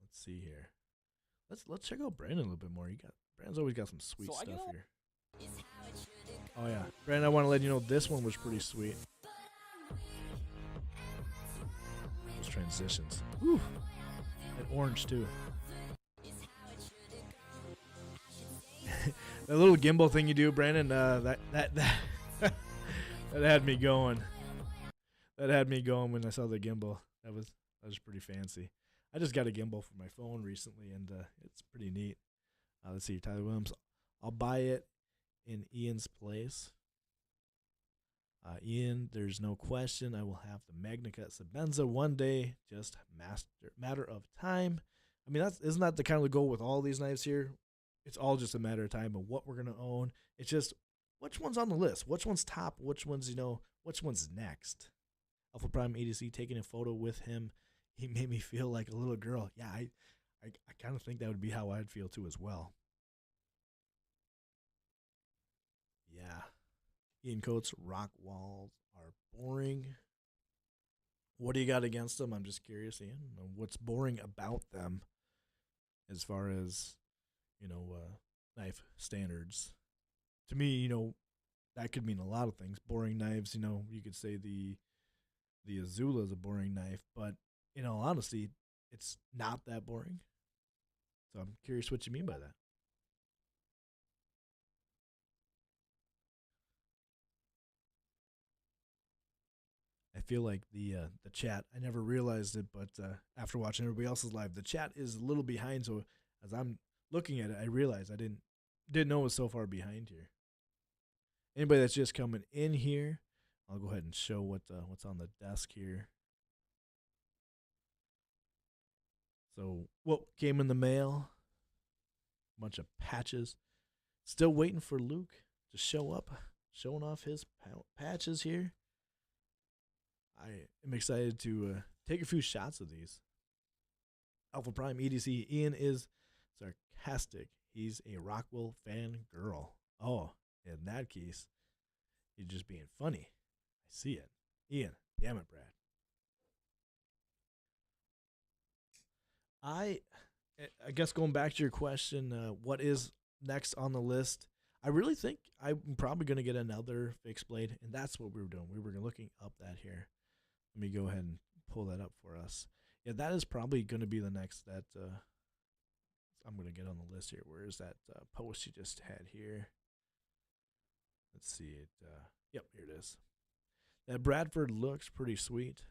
Let's see here. Let's check out Brandon a little bit more. Brandon's always got some sweet stuff here. Oh yeah, Brandon, I want to let you know this one was pretty sweet. Those transitions. Whew. And orange too. That little gimbal thing you do, Brandon, that had me going. That had me going when I saw the gimbal. That was pretty fancy. I just got a gimbal for my phone recently, and it's pretty neat. Let's see, Tyler Williams. I'll buy it in Ian's place. Ian, there's no question I will have the Magna-Cut Sabenza one day. Just matter of time. I mean, isn't that the kind of goal with all these knives here? It's all just a matter of time of what we're going to own. It's just which one's on the list, which one's top, which one's next. Alpha Prime EDC taking a photo with him. He made me feel like a little girl. Yeah, I kind of think that would be how I'd feel too as well. Yeah. Ian Coates, rock walls are boring. What do you got against them? I'm just curious, Ian. What's boring about them as far as, knife standards? To me, that could mean a lot of things. Boring knives, you could say the Azula is a boring knife, but in all honesty, it's not that boring. So I'm curious what you mean by that. I feel like the chat, I never realized it, but after watching everybody else's live, the chat is a little behind. So as I'm looking at it, I realized I didn't know it was so far behind here. Anybody that's just coming in here, I'll go ahead and show what's on the desk here. So what came in the mail? A bunch of patches. Still waiting for Luke to show up, showing off his patches here. I am excited to take a few shots of these. Alpha Prime EDC. Ian is sarcastic. He's a Rockwell fan girl. Oh, in that case, you're just being funny. I see it. Ian, damn it, Brad. I guess going back to your question, what is next on the list? I really think I'm probably going to get another fixed blade, and that's what we were doing. We were looking up that here. Let me go ahead and pull that up for us. Yeah, that is probably going to be the next that I'm going to get on the list here. Where is that post you just had here? Let's see it. Yep, here it is. That Bradford looks pretty sweet.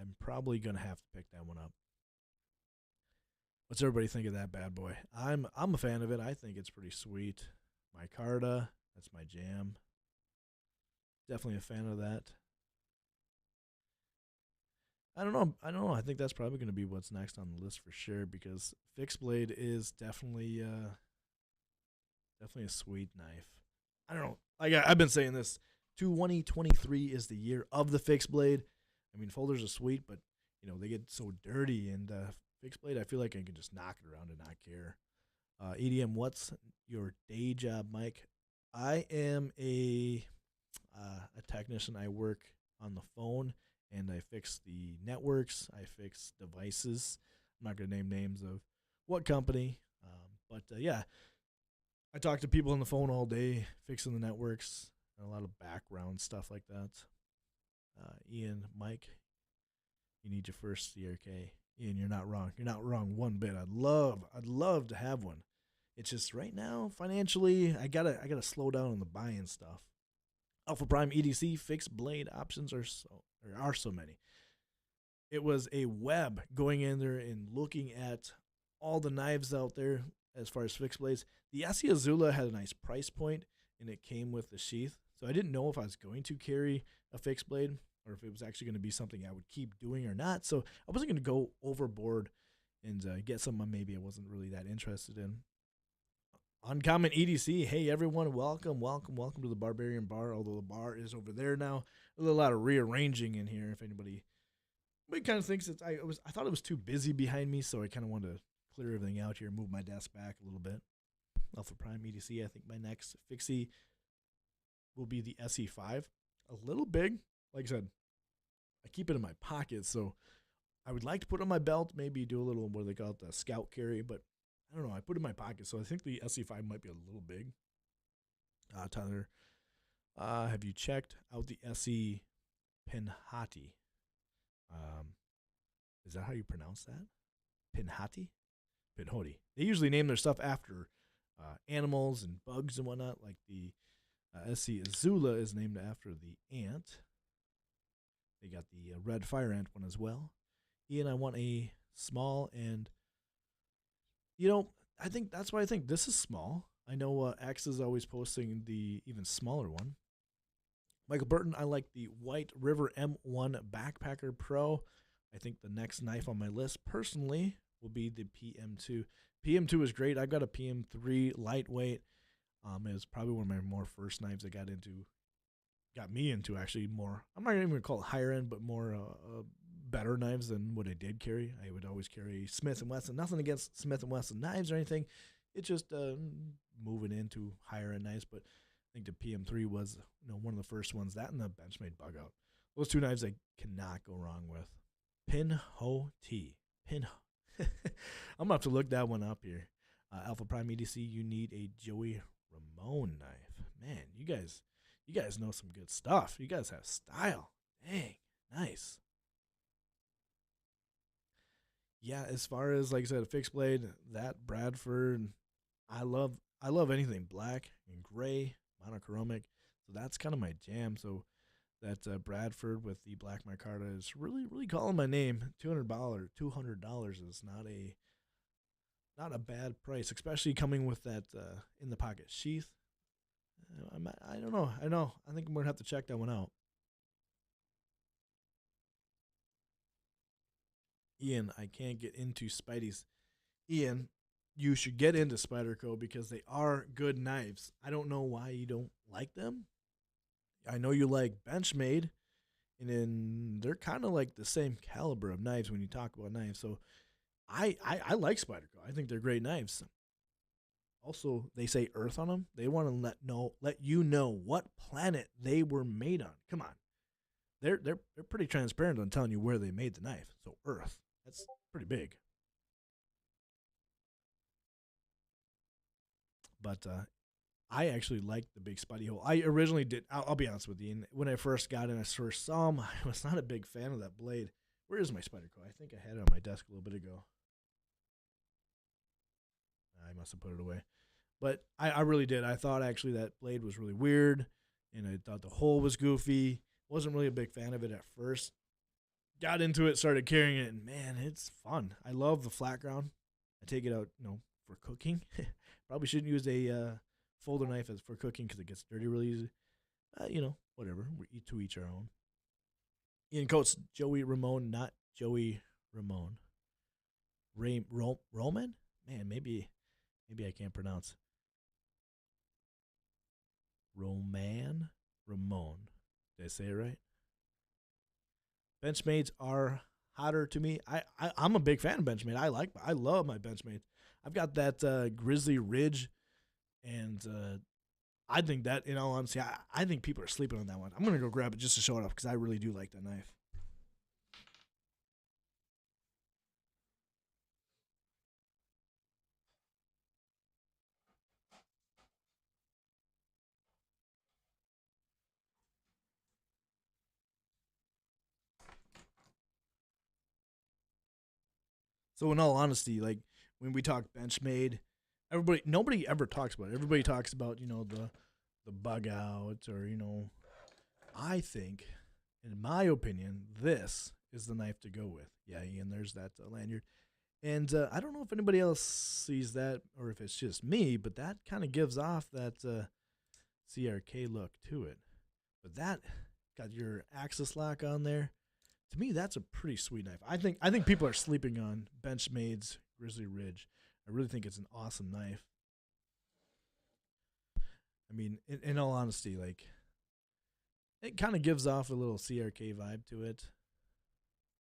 I'm probably going to have to pick that one up. What's everybody think of that bad boy? I'm a fan of it. I think it's pretty sweet. Micarta, that's my jam. Definitely a fan of that. I don't know. I think that's probably going to be what's next on the list for sure, because fixed blade is definitely a sweet knife. I don't know. I've been saying this. 2023 is the year of the fixed blade. I mean, folders are sweet, but they get so dirty, and fixed blade, I feel like I can just knock it around and not care. EDM, what's your day job, Mike? I am a technician. I work on the phone, and I fix the networks. I fix devices. I'm not going to name names of what company, but yeah, I talk to people on the phone all day, fixing the networks, and a lot of background stuff like that. Ian, Mike, you need your first CRK. Ian, you're not wrong. You're not wrong one bit. I'd love to have one. It's just right now, financially, I gotta slow down on the buying stuff. Alpha Prime EDC fixed blade options are so many. It was a web going in there and looking at all the knives out there as far as fixed blades. The SE Azula had a nice price point, and it came with the sheath. So I didn't know if I was going to carry a fixed blade or if it was actually going to be something I would keep doing or not. So I wasn't going to go overboard and get something maybe I wasn't really that interested in. Uncommon EDC, hey everyone, welcome to the Barbarian Bar, although the bar is over there now. A lot of rearranging in here if anybody kind of thinks I thought it was too busy behind me, so I kind of wanted to clear everything out here, move my desk back a little bit. Alpha Prime EDC, I think my next fixie will be the SE5. A little big. Like I said, I keep it in my pocket, so I would like to put it on my belt, maybe do a little, what they call it, the scout carry, but I don't know. I put it in my pocket, so I think the SE5 might be a little big. Tyler, have you checked out the SE Pinhoti? Is that how you pronounce that? Pinhoti? Pinhoti. They usually name their stuff after animals and bugs and whatnot, like the SE Azula is named after the ant. They got the red fire ant one as well. Ian, I want a small, and I think that's why I think this is small. I know X is always posting the even smaller one. Michael Burton, I like the White River M1 Backpacker Pro. I think the next knife on my list, personally, will be the PM2. PM2 is great. I've got a PM3 lightweight. It was probably one of my more first knives I got me into actually more. I'm not even going to call it higher end, but more better knives than what I did carry. I would always carry Smith & Wesson. Nothing against Smith & Wesson knives or anything. It's just moving into higher end knives. But I think the PM3 was one of the first ones. That and the Benchmade Bug Out. Those two knives I cannot go wrong with. Pinhoti. I'm going to have to look that one up here. Alpha Prime EDC, you need a Joey Ramone knife. Man, you guys know some good stuff. You guys have style. Dang, nice. Yeah, as far as, like I said, a fixed blade, that Bradford, I love anything black and gray, monochromic. So that's kind of my jam. So that Bradford with the black micarta is really calling my name. $200 is not a bad price, especially coming with that in the pocket sheath. I don't know. I think I'm gonna have to check that one out. Ian, I can't get into Spidey's. Ian, you should get into Spyderco because they are good knives. I don't know why you don't like them. I know you like Benchmade, and then they're kind of like the same caliber of knives when you talk about knives. So I like Spyderco. I think they're great knives. Also, they say Earth on them. They want to let you know what planet they were made on. Come on, they're pretty transparent on telling you where they made the knife. So Earth, that's pretty big. But I actually liked the big Spidey hole. I originally did. I'll be honest with you. And when I first got in, I first saw him. I was not a big fan of that blade. Where is my Spyderco? I think I had it on my desk a little bit ago. I must have put it away. But I really did. I thought actually that blade was really weird, and I thought the hole was goofy. Wasn't really a big fan of it at first. Got into it, started carrying it, and man, it's fun. I love the flat ground. I take it out, for cooking. Probably shouldn't use a folder knife as for cooking because it gets dirty really easy. Whatever. We eat to each our own. Ian Coates, Joey Ramone, not Joey Ramone. Roman? Man, maybe I can't pronounce. Ramone. Did I say it right? Benchmades are hotter to me. I'm a big fan of Benchmade. I love my Benchmade. I've got that Grizzly Ridge, and I think that, in all honesty, I think people are sleeping on that one. I'm gonna go grab it just to show it off because I really do like that knife. So in all honesty, like when we talk Benchmade, nobody ever talks about it. Everybody talks about the bug out or I think, in my opinion, this is the knife to go with. Yeah, Ian, there's that lanyard. And I don't know if anybody else sees that or if it's just me, but that kind of gives off that CRK look to it. But that got your axis lock on there. To me, that's a pretty sweet knife. I think people are sleeping on Benchmade's Grizzly Ridge. I really think it's an awesome knife. I mean, in all honesty, like it kind of gives off a little CRK vibe to it.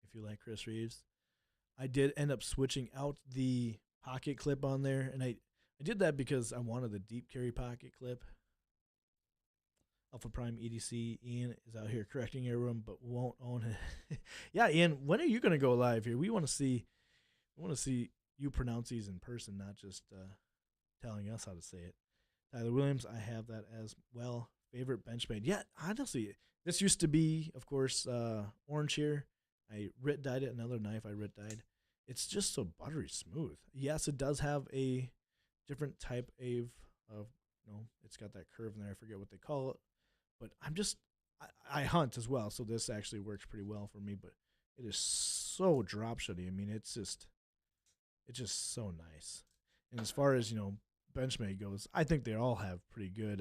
If you like Chris Reeves, I did end up switching out the pocket clip on there, and I did that because I wanted the deep carry pocket clip. Alpha Prime EDC Ian is out here correcting everyone, but won't own it. Yeah, Ian, when are you gonna go live here? We want to see you pronounce these in person, not just telling us how to say it. Tyler Williams, I have that as well. Favorite Benchmade. Yeah, honestly, this used to be, of course, orange here. I writ dyed it, another knife I writ dyed. It's just so buttery smooth. Yes, it does have a different type of it's got that curve in there. I forget what they call it. But I hunt as well, so this actually works pretty well for me. But it is so drop shotty. I mean, it's just so nice. And as far as Benchmade goes, I think they all have pretty good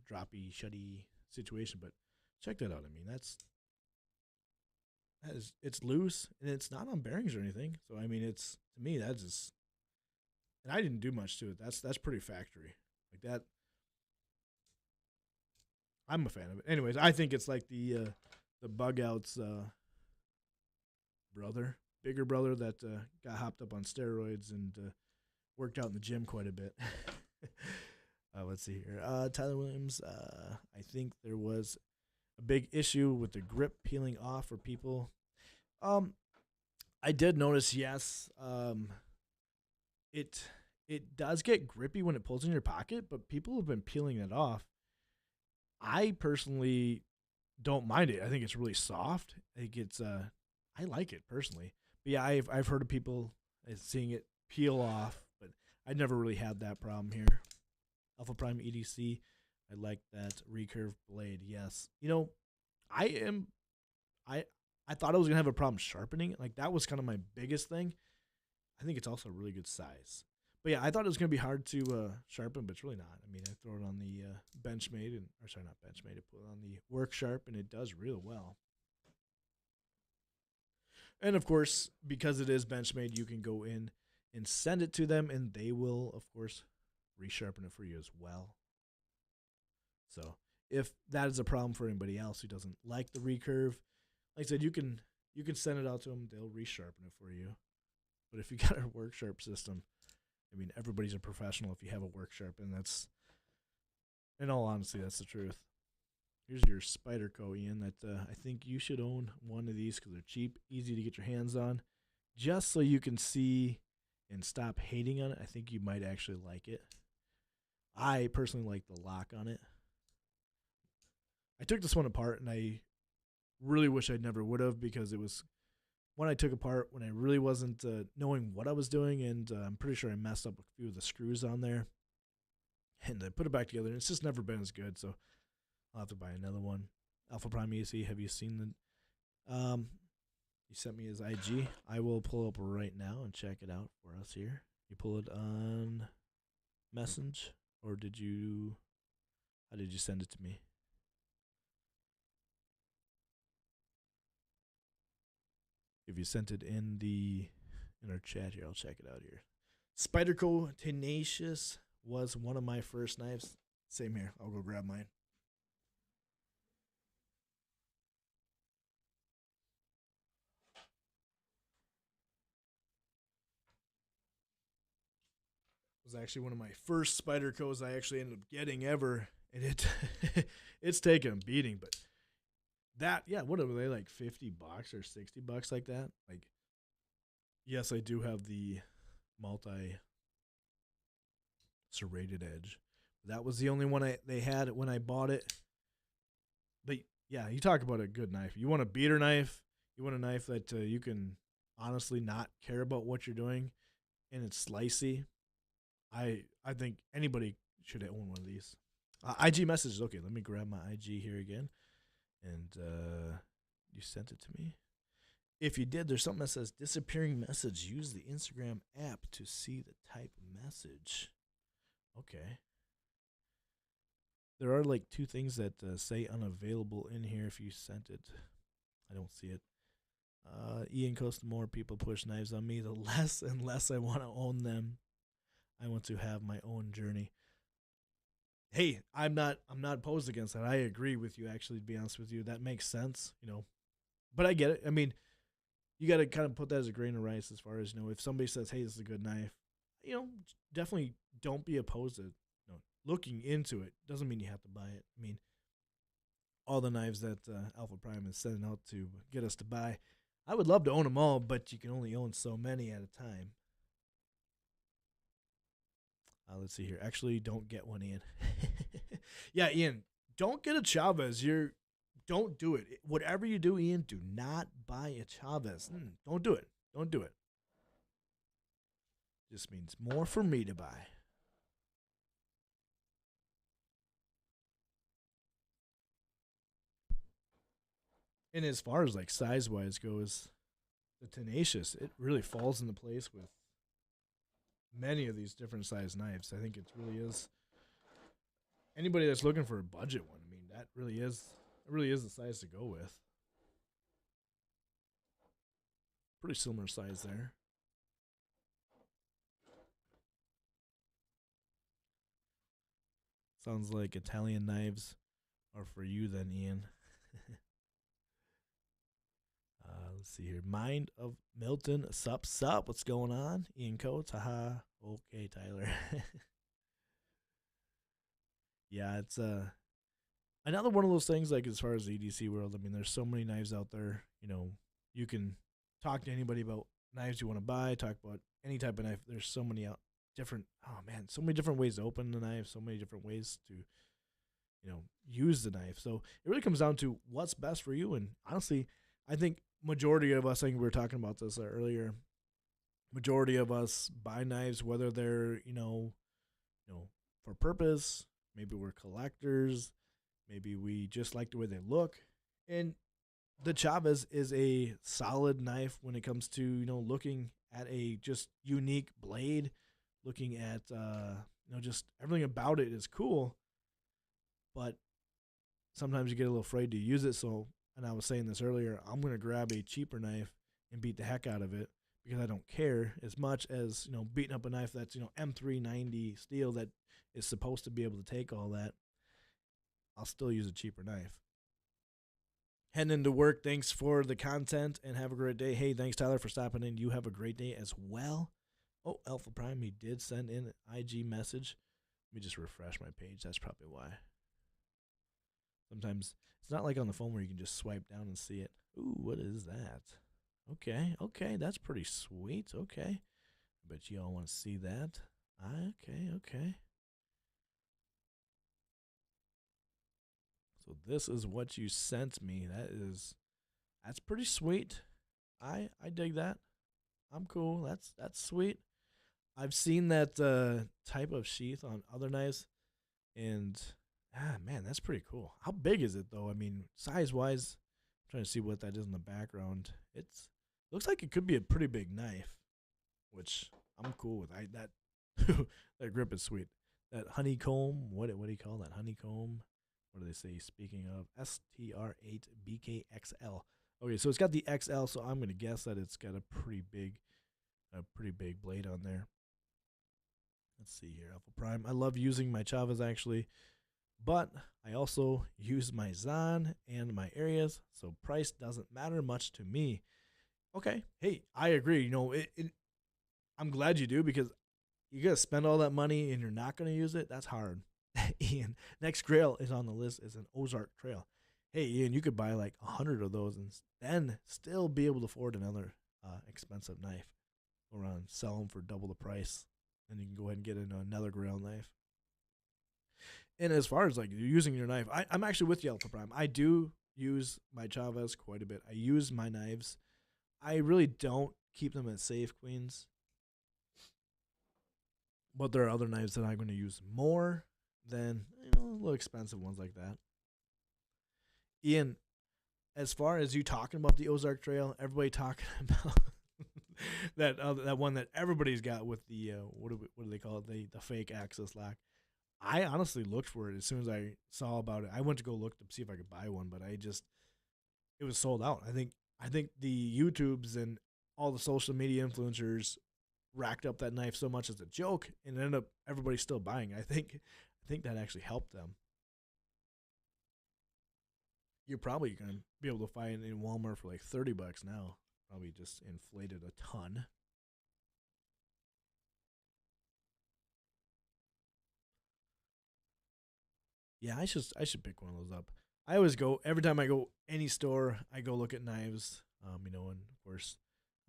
droppy shutty situation. But check that out. I mean, it's loose and it's not on bearings or anything. So I mean, it's, to me, that's just, and I didn't do much to it. That's pretty factory like that. I'm a fan of it. Anyways, I think it's like the bug out's bigger brother that got hopped up on steroids and worked out in the gym quite a bit. Let's see here. Tyler Williams, I think there was a big issue with the grip peeling off for people. I did notice, yes, it does get grippy when it pulls in your pocket, but people have been peeling it off. I personally don't mind it. I think it's really soft. I like it personally. But yeah, I've heard of people seeing it peel off, but I never really had that problem here. Alpha Prime EDC, I like that recurve blade. Yes, I thought I was gonna have a problem sharpening it. Like that was kind of my biggest thing. I think it's also a really good size. But yeah, I thought it was going to be hard to sharpen, but it's really not. I mean, I throw it on the Benchmade, or sorry, not Benchmade, I put it on the Work Sharp, and it does real well. And of course, because it is Benchmade, you can go in and send it to them, and they will, of course, resharpen it for you as well. So if that is a problem for anybody else who doesn't like the recurve, like I said, you can send it out to them. They'll resharpen it for you. But if you got a Work Sharp system, I mean, everybody's a professional if you have a Work Sharp, and that's, in all honesty, that's the truth. Here's your Spyderco, Ian, that I think you should own one of these because they're cheap, easy to get your hands on. Just so you can see and stop hating on it, I think you might actually like it. I personally like the lock on it. I took this one apart, and I really wish I never would have, because it was one I took apart when I really wasn't knowing what I was doing, and I'm pretty sure I messed up a few of the screws on there. And I put it back together, and it's just never been as good, so I'll have to buy another one. Alpha Prime EDC, have you seen the... He sent me his IG. I will pull up right now and check it out for us here. You pull it on Message, or did you... How did you send it to me? If you sent it in our chat here, I'll check it out here. Spyderco Tenacious was one of my first knives. Same here. I'll go grab mine. It was actually one of my first Spydercos I actually ended up getting ever, and it's taken a beating, but that, yeah, what are they, like $50 or $60 like that? Like, yes, I do have the multi-serrated edge. That was the only one they had when I bought it. But yeah, you talk about a good knife. You want a beater knife. You want a knife that you can honestly not care about what you're doing, and it's slicey. I think anybody should own one of these. IG messages. Okay, let me grab my IG here again. And you sent it to me. If you did, there's something that says disappearing message. Use the Instagram app to see the type of message. Okay. There are like 2 things that say unavailable in here if you sent it. I don't see it. Ian Costa, the more people push knives on me, the less and less I want to own them. I want to have my own journey. Hey, I'm not opposed against that. I agree with you, actually, to be honest with you. That makes sense, But I get it. I mean, you got to kind of put that as a grain of rice as far as, if somebody says, hey, this is a good knife, definitely don't be opposed to looking into it. Doesn't mean you have to buy it. I mean, all the knives that Alpha Prime is sending out to get us to buy, I would love to own them all, but you can only own so many at a time. Let's see here. Actually, don't get one, Ian. Yeah, Ian, don't get a Chavez. Don't do it. Whatever you do, Ian, do not buy a Chavez. Don't do it. Don't do it. Just means more for me to buy. And as far as like size-wise goes, the Tenacious, it really falls into place with many of these different size knives. I think it really is. Anybody that's looking for a budget one, I mean, that really is the size to go with. Pretty similar size there. Sounds like Italian knives are for you then, Ian. Let's see here. Mind of Milton. Sup. What's going on? Ian Coates. Haha. Okay, Tyler. Yeah, it's another one of those things, like as far as the EDC world. I mean, there's so many knives out there. You can talk to anybody about knives you want to buy, talk about any type of knife. There's so many so many different ways to open the knife, so many different ways to, use the knife. So it really comes down to what's best for you. And honestly, I think majority of us, I think we were talking about this earlier, majority of us buy knives, whether they're, for purpose, maybe we're collectors, maybe we just like the way they look. And the Chavez is a solid knife when it comes to, looking at a just unique blade. looking at just everything about it is cool, but sometimes you get a little afraid to use it. So, and I was saying this earlier, I'm gonna grab a cheaper knife and beat the heck out of it because I don't care as much as beating up a knife that's M390 steel that is supposed to be able to take all that. I'll still use a cheaper knife. Heading into work. Thanks for the content and have a great day. Hey, thanks, Tyler, for stopping in. You have a great day as well. Oh, Alpha Prime, he did send in an IG message. Let me just refresh my page. That's probably why. Sometimes it's not like on the phone where you can just swipe down and see it. Ooh, what is that? Okay, that's pretty sweet. Okay. I bet you all want to see that. Okay. So this is what you sent me. That's pretty sweet. I dig that. I'm cool. That's sweet. I've seen that type of sheath on other knives, and man, that's pretty cool. How big is it though? I mean, size wise, I'm trying to see what that is in the background. It looks like it could be a pretty big knife, which I'm cool with. That that grip is sweet. That honeycomb. What do you call that? Honeycomb. What do they say? Speaking of STR8BKXL. Okay, so it's got the XL, so I'm gonna guess that it's got a pretty big blade on there. Let's see here, Alpha Prime. I love using my Chavez actually, but I also use my Zahn and my Arias, so price doesn't matter much to me. Okay, hey, I agree. I'm glad you do because you gotta spend all that money and you're not gonna use it. That's hard. Ian, next grail is on the list is an Ozark Trail. Hey, Ian, you could buy like 100 of those and then still be able to afford another expensive knife. Go around, sell them for double the price, and you can go ahead and get another grail knife. And as far as like using your knife, I'm actually with you, Alpha Prime. I do use my Chavez quite a bit. I use my knives. I really don't keep them at safe queens, but there are other knives that I'm going to use more than a little expensive ones like that. Ian, as far as you talking about the Ozark Trail, everybody talking about that one that everybody's got with the what do they call it, the fake axis lock. I honestly looked for it as soon as I saw about it. I went to go look to see if I could buy one, but it was sold out. I think the YouTubes and all the social media influencers racked up that knife so much as a joke and ended up everybody still buying. I think that actually helped them. You're probably going to be able to find it in Walmart for like $30 now. Probably just inflated a ton. Yeah, I should pick one of those up. I always go, every time I go any store, I go look at knives. And of course,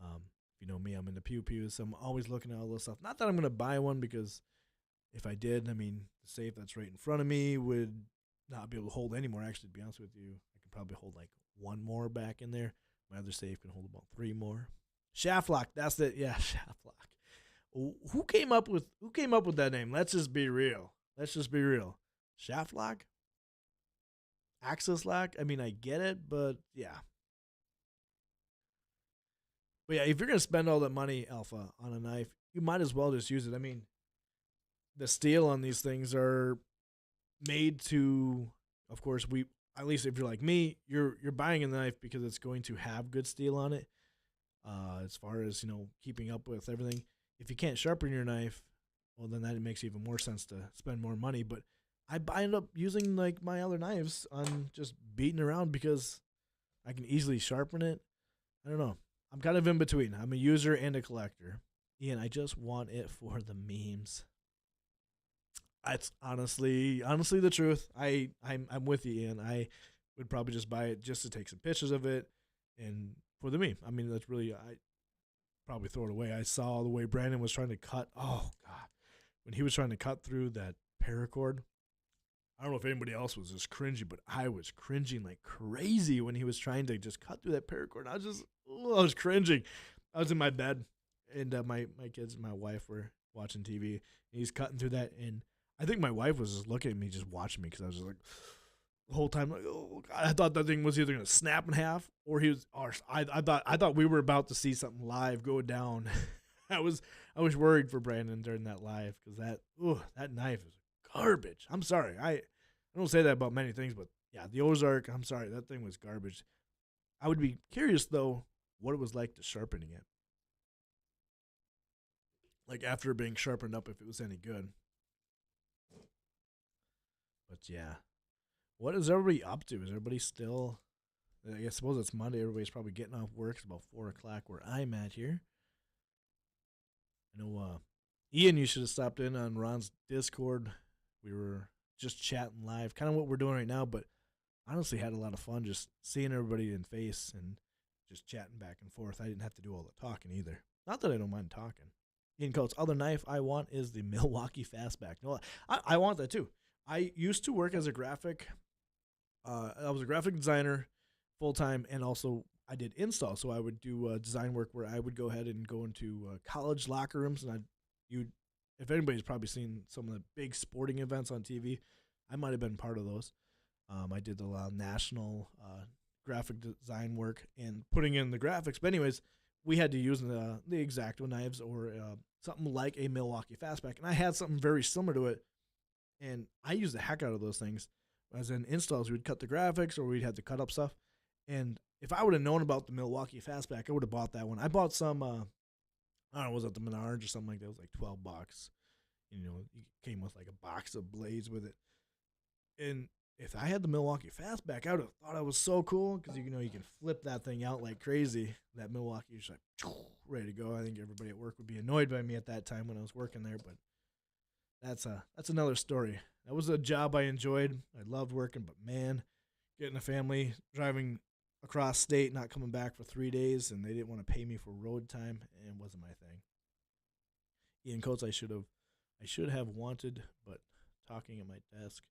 if you know me, I'm into pew-pews, so I'm always looking at all this stuff. Not that I'm going to buy one, because if I did, the safe that's right in front of me would not be able to hold any more. Actually, to be honest with you, I could probably hold like one more back in there. My other safe can hold about 3 more. Shaft lock, that's it. Yeah, shaft lock. Who came up with that name? Let's just be real. Shaft lock? Axis lock? I get it, but yeah. But yeah, if you're going to spend all that money, Alpha, on a knife, you might as well just use it. The steel on these things are made to, of course, at least if you're like me, you're buying a knife because it's going to have good steel on it. As far as, keeping up with everything. If you can't sharpen your knife, well, then that makes even more sense to spend more money. But I end up using like my other knives on just beating around because I can easily sharpen it. I don't know. I'm kind of in between. I'm a user and a collector. Ian, I just want it for the memes. That's honestly the truth. I'm with you, Ian. I would probably just buy it just to take some pictures of it and for the meme. That's really, I probably throw it away. I saw the way Brandon was trying to cut. Oh God, when he was trying to cut through that paracord. I don't know if anybody else was just cringing, but I was cringing like crazy when he was trying to just cut through that paracord. I was cringing. I was in my bed, and my kids and my wife were watching TV, and he's cutting through that, and I think my wife was just looking at me, just watching me, because I was just like, the whole time, like, oh God, I thought that thing was either gonna snap in half, or I thought we were about to see something live go down. I was worried for Brandon during that live because that knife is garbage. I'm sorry. I don't say that about many things, but yeah, the Ozark, I'm sorry, that thing was garbage. I would be curious though what it was like to sharpening it. Like after being sharpened up, if it was any good. But yeah, what is everybody up to? Is everybody still? I suppose it's Monday. Everybody's probably getting off work. It's about 4:00 where I'm at here. I know, Ian, you should have stopped in on Ron's Discord. We were just chatting live, kind of what we're doing right now. But honestly, had a lot of fun just seeing everybody in face and just chatting back and forth. I didn't have to do all the talking either. Not that I don't mind talking. Ian Coates, other knife I want is the Milwaukee Fastback. No, I want that too. I used to work as a graphic. I was a graphic designer full time, and also I did install. So I would do design work where I would go ahead and go into college locker rooms, and if anybody's probably seen some of the big sporting events on TV, I might have been part of those. I did a lot of national graphic design work and putting in the graphics. But anyways, we had to use the X-Acto knives or something like a Milwaukee Fastback, and I had something very similar to it, and I used the heck out of those things. As in installs, we'd cut the graphics or we'd have to cut up stuff. And if I would have known about the Milwaukee Fastback, I would have bought that one. I bought some, I don't know, was it the Menards or something like that? It was like $12. You know, it came with like a box of blades with it. And if I had the Milwaukee Fastback, I would have thought I was so cool because, you know, you can flip that thing out like crazy. That Milwaukee is like ready to go. I think everybody at work would be annoyed by me at that time when I was working there, but that's another story. That was a job I enjoyed. I loved working, but man, getting a family, driving across state, not coming back for 3 days, and they didn't want to pay me for road time, and it wasn't my thing. Ian Coates, I should have wanted, but talking at my desk.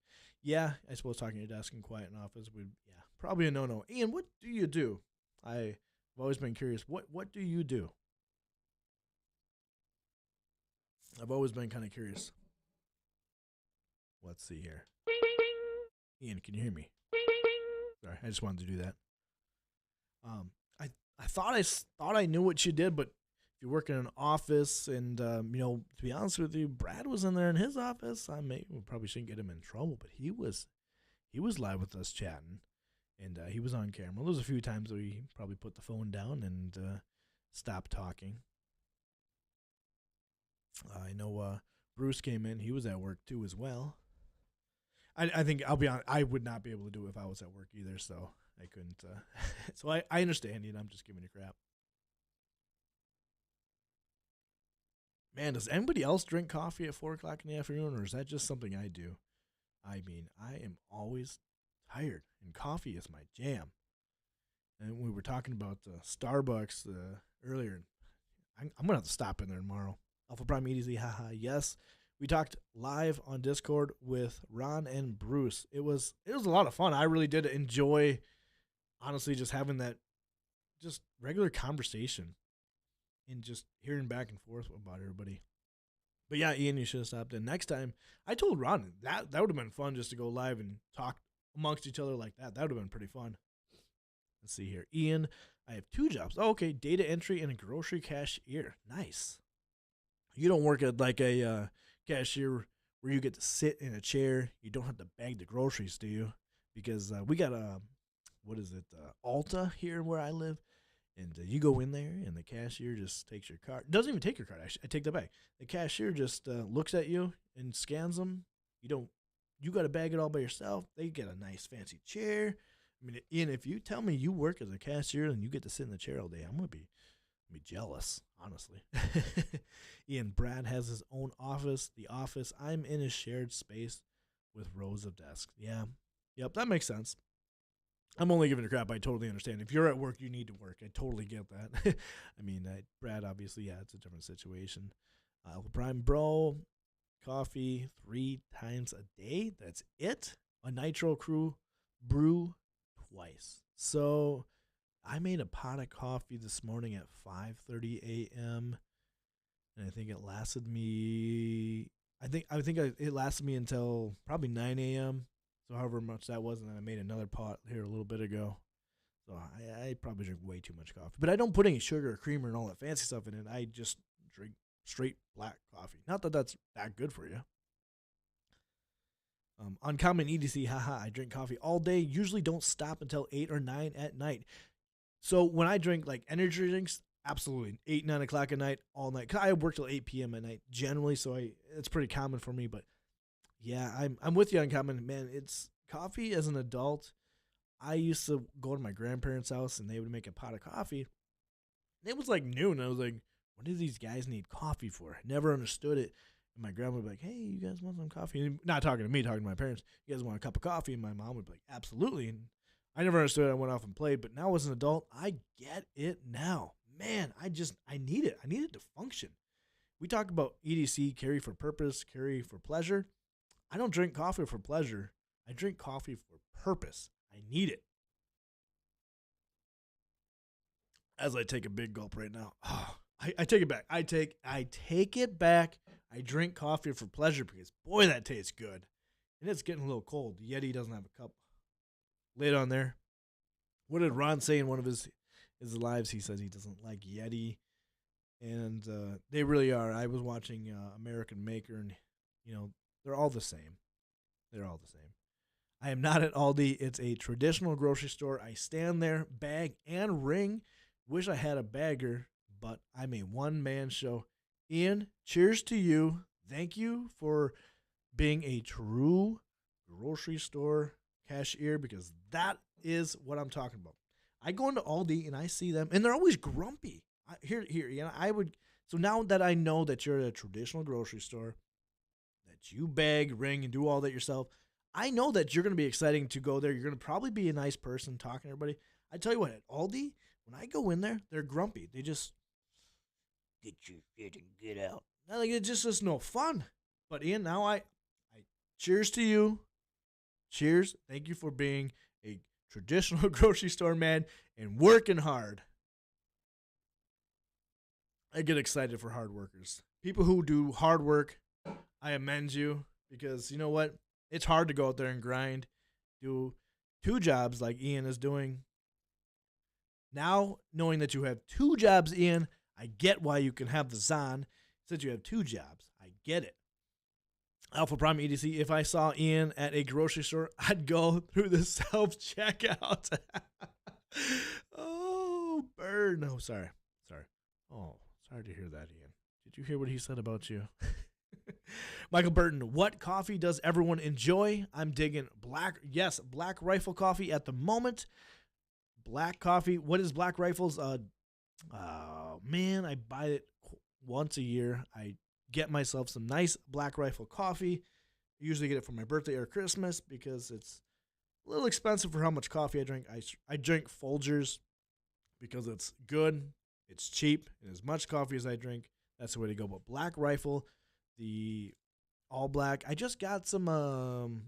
Yeah, I suppose talking at your desk in quiet office would, yeah, probably a no-no. Ian, what do you do? I've always been curious. What do you do? I've always been kind of curious. Let's see here. Ian, can you hear me? Sorry, I just wanted to do that. I thought I knew what you did, but if you work in an office, and you know, to be honest with you, Brad was in there in his office. We probably shouldn't get him in trouble, but he was live with us chatting, and he was on camera. There was a few times where he probably put the phone down and stopped talking. I know Bruce came in; he was at work too as well. I think, I'll be honest, I would not be able to do it if I was at work either, so I couldn't. So I understand you, and I'm just giving you crap. Man, does anybody else drink coffee at 4 o'clock in the afternoon, or is that just something I do? I mean, I am always tired, and coffee is my jam. And we were talking about Starbucks earlier. I'm going to have to stop in there tomorrow. Alpha Prime EDC, haha, yes. We talked live on Discord with Ron and Bruce. It was a lot of fun. I really did enjoy, honestly, just having that just regular conversation and just hearing back and forth about everybody. But yeah, Ian, you should have stopped in. Next time, I told Ron that would have been fun just to go live and talk amongst each other like that. That would have been pretty fun. Let's see here. Ian, I have 2 jobs. Oh, okay, data entry and a grocery cashier. Nice. You don't work at like a cashier where you get to sit in a chair. You don't have to bag the groceries, do you? Because we got Alta here where I live, and you go in there and the cashier just takes your card. Doesn't even take your card. I take that back. The cashier just looks at you and scans them. You got to bag it all by yourself. They get a nice fancy chair. I mean, Ian, if you tell me you work as a cashier and you get to sit in the chair all day, I'm gonna be jealous, honestly. Ian, Brad has his own office. The office, I'm in a shared space with rows of desks. Yeah. Yep, that makes sense. I'm only giving a crap. I totally understand. If you're at work, you need to work. I totally get that. I mean, Brad, obviously, yeah, it's a different situation. Prime Bro, coffee 3 times a day. That's it. A Nitro Crew brew twice. So I made a pot of coffee this morning at 5:30 a.m. and I think it lasted me. It lasted me until probably 9 a.m. So however much that was, and then I made another pot here a little bit ago. So I probably drink way too much coffee, but I don't put any sugar or creamer and all that fancy stuff in it. I just drink straight black coffee. Not that that's that good for you. Uncommon EDC, haha, I drink coffee all day, usually don't stop until 8 or 9 at night. So when I drink like energy drinks, absolutely 8, 9 o'clock at night, all night. 'Cause I work till 8 p.m. at night generally, so it's pretty common for me. But yeah, I'm with you on common, man. It's coffee as an adult. I used to go to my grandparents' house and they would make a pot of coffee. It was like noon. I was like, what do these guys need coffee for? I never understood it. And my grandma would be like, hey, you guys want some coffee? And not talking to me, talking to my parents. You guys want a cup of coffee? And my mom would be like, absolutely. And I never understood it. I went off and played. But now as an adult, I get it now. Man, I need it. I need it to function. We talk about EDC, carry for purpose, carry for pleasure. I don't drink coffee for pleasure. I drink coffee for purpose. I need it. As I take a big gulp right now. Oh, I take it back. I take it back. I drink coffee for pleasure because, boy, that tastes good. And it's getting a little cold. Yeti doesn't have a cup lid on there. What did Ron say in one of his lives? He says he doesn't like Yeti. And they really are. I was watching American Maker, and, they're all the same. They're all the same. I am not at Aldi. It's a traditional grocery store. I stand there, bag and ring. Wish I had a bagger, but I'm a one-man show. Ian, cheers to you. Thank you for being a true grocery store cashier, because that is what I'm talking about. I go into Aldi and I see them, and they're always grumpy. So now that I know that you're at a traditional grocery store, that you bag, ring, and do all that yourself, I know that you're going to be exciting to go there. You're going to probably be a nice person talking to everybody. I tell you what, at Aldi, when I go in there, they're grumpy. They just get your shit and get out. Like, it's just no fun. But Ian, now I cheers to you. Cheers. Thank you for being a traditional grocery store man and working hard. I get excited for hard workers. People who do hard work, I amend you, because you know what? It's hard to go out there and grind, do 2 jobs like Ian is doing. Now, knowing that you have 2 jobs, Ian, I get why you can have the Zon. Since you have 2 jobs, I get it. Alpha Prime EDC, if I saw Ian at a grocery store, I'd go through the self-checkout. Oh, burn. No, sorry. Oh, sorry to hear that, Ian. Did you hear what he said about you? Michael Burton, what coffee does everyone enjoy? I'm digging Black Rifle coffee at the moment. Black coffee. What is Black Rifle's? Man, I buy it once a year. I get myself some nice Black Rifle coffee. I usually get it for my birthday or Christmas because it's a little expensive for how much coffee I drink. I drink Folgers because it's good, it's cheap, and as much coffee as I drink, that's the way to go. But Black Rifle, the all black, I just got some,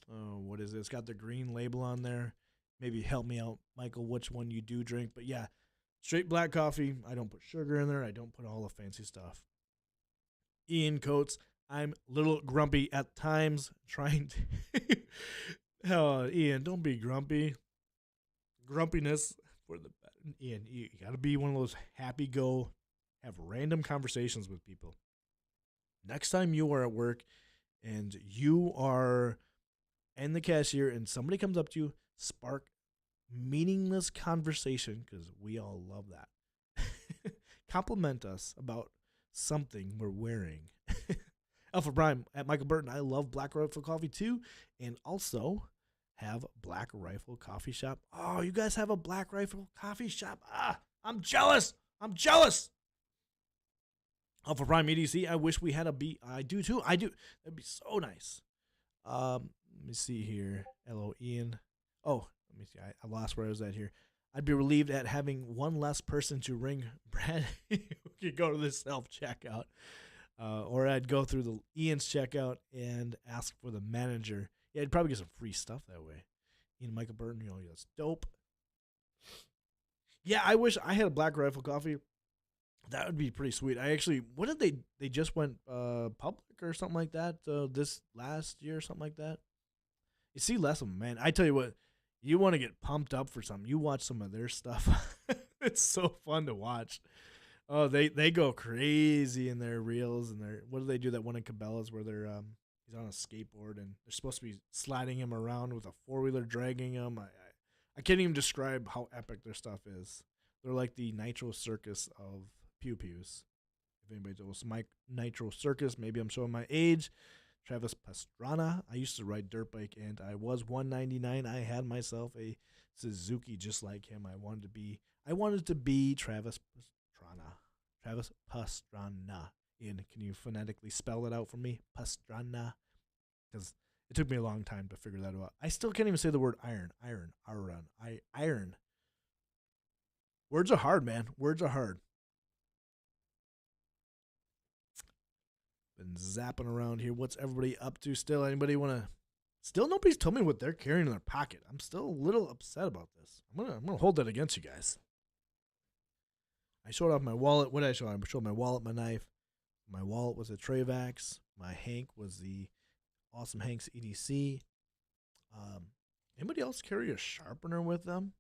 what is it? It's got the green label on there. Maybe help me out, Michael, which one you do drink. But yeah, straight black coffee. I don't put sugar in there. I don't put all the fancy stuff. Ian Coates, I'm a little grumpy at times, trying to... Oh, Ian, don't be grumpy. Grumpiness for the... Ian, you got to be one of those happy-go, have random conversations with people. Next time you are at work and you are in the cashier and somebody comes up to you, spark meaningless conversation, because we all love that. Compliment us about something we're wearing. Alpha Prime at Michael Burton, I love Black Rifle coffee too, and also have Black Rifle coffee shop. Oh, you guys have a Black Rifle coffee shop? I'm jealous. Alpha Prime EDC, I wish we had a B. I do too. I do. That'd be so nice. Let me see here. Hello, Ian. Oh, let me see. I lost where I was at here. I'd be relieved at having one less person to ring Brad who could go to the self-checkout. Or I'd go through the Ian's checkout and ask for the manager. Yeah, I'd probably get some free stuff that way. Ian Michael Burton, that's dope. Yeah, I wish I had a Black Rifle coffee. That would be pretty sweet. What did they just went public or something like that this last year or something like that? You see less of them, man. I tell you what, you want to get pumped up for something, you watch some of their stuff. It's so fun to watch. Oh, they go crazy in their reels and their what do they do that one in Cabela's where they're he's on a skateboard and they're supposed to be sliding him around with a 4-wheeler dragging him. I can't even describe how epic their stuff is. They're like the Nitro Circus of pew pews. If anybody knows my Nitro Circus, maybe I'm showing my age. Travis Pastrana. I used to ride dirt bike and I was 199. I had myself a Suzuki just like him. I wanted to be Travis Pastrana. Travis Pastrana. Ian, can you phonetically spell that out for me? Pastrana. Because it took me a long time to figure that out. I still can't even say the word iron. Iron. Words are hard, man. Words are hard. Been zapping around here. What's everybody up to still? Anybody want to? Still nobody's told me what they're carrying in their pocket. I'm still a little upset about this. I'm gonna hold that against you guys. I showed off my wallet. What did I show? I showed my wallet, my knife. My wallet was a Travax. My Hank was the Awesome Hank's EDC. Anybody else carry a sharpener with them?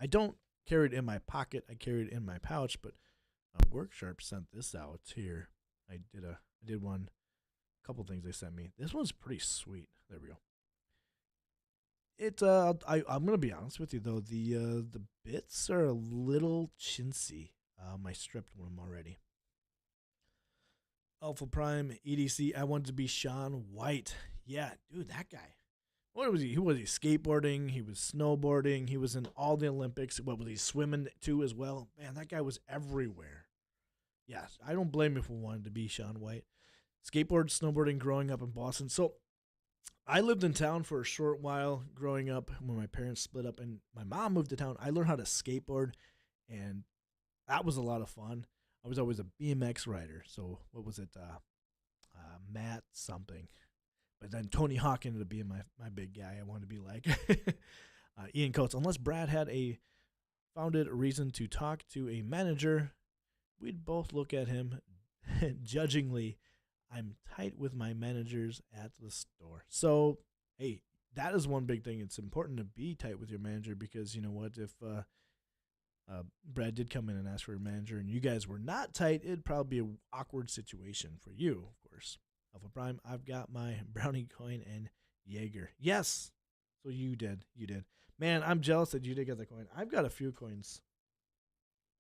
I don't carry it in my pocket. I carry it in my pouch, but WorkSharp sent this out here. I did one, a couple things they sent me. This one's pretty sweet. There we go. I'm gonna be honest with you though. The bits are a little chintzy. I stripped one of them already. Alpha Prime EDC. I wanted to be Sean White. Yeah, dude, that guy. What was he? Who was he? Skateboarding. He was snowboarding. He was in all the Olympics. What was he? Swimming too as well. Man, that guy was everywhere. Yes, I don't blame him if we wanted to be Sean White. Skateboard, snowboarding, growing up in Boston. So I lived in town for a short while growing up when my parents split up and my mom moved to town. I learned how to skateboard, and that was a lot of fun. I was always a BMX rider. So what was it? Matt something. But then Tony Hawk ended up being my big guy I wanted to be like. Ian Coates. Unless Brad had founded a reason to talk to a manager, we'd both look at him judgingly. I'm tight with my managers at the store. So, hey, that is one big thing. It's important to be tight with your manager because, you know what, if Brad did come in and ask for a manager and you guys were not tight, it'd probably be an awkward situation for you, of course. Alpha Prime, I've got my brownie coin and Jaeger. Yes. So you did. Man, I'm jealous that you did get the coin. I've got a few coins.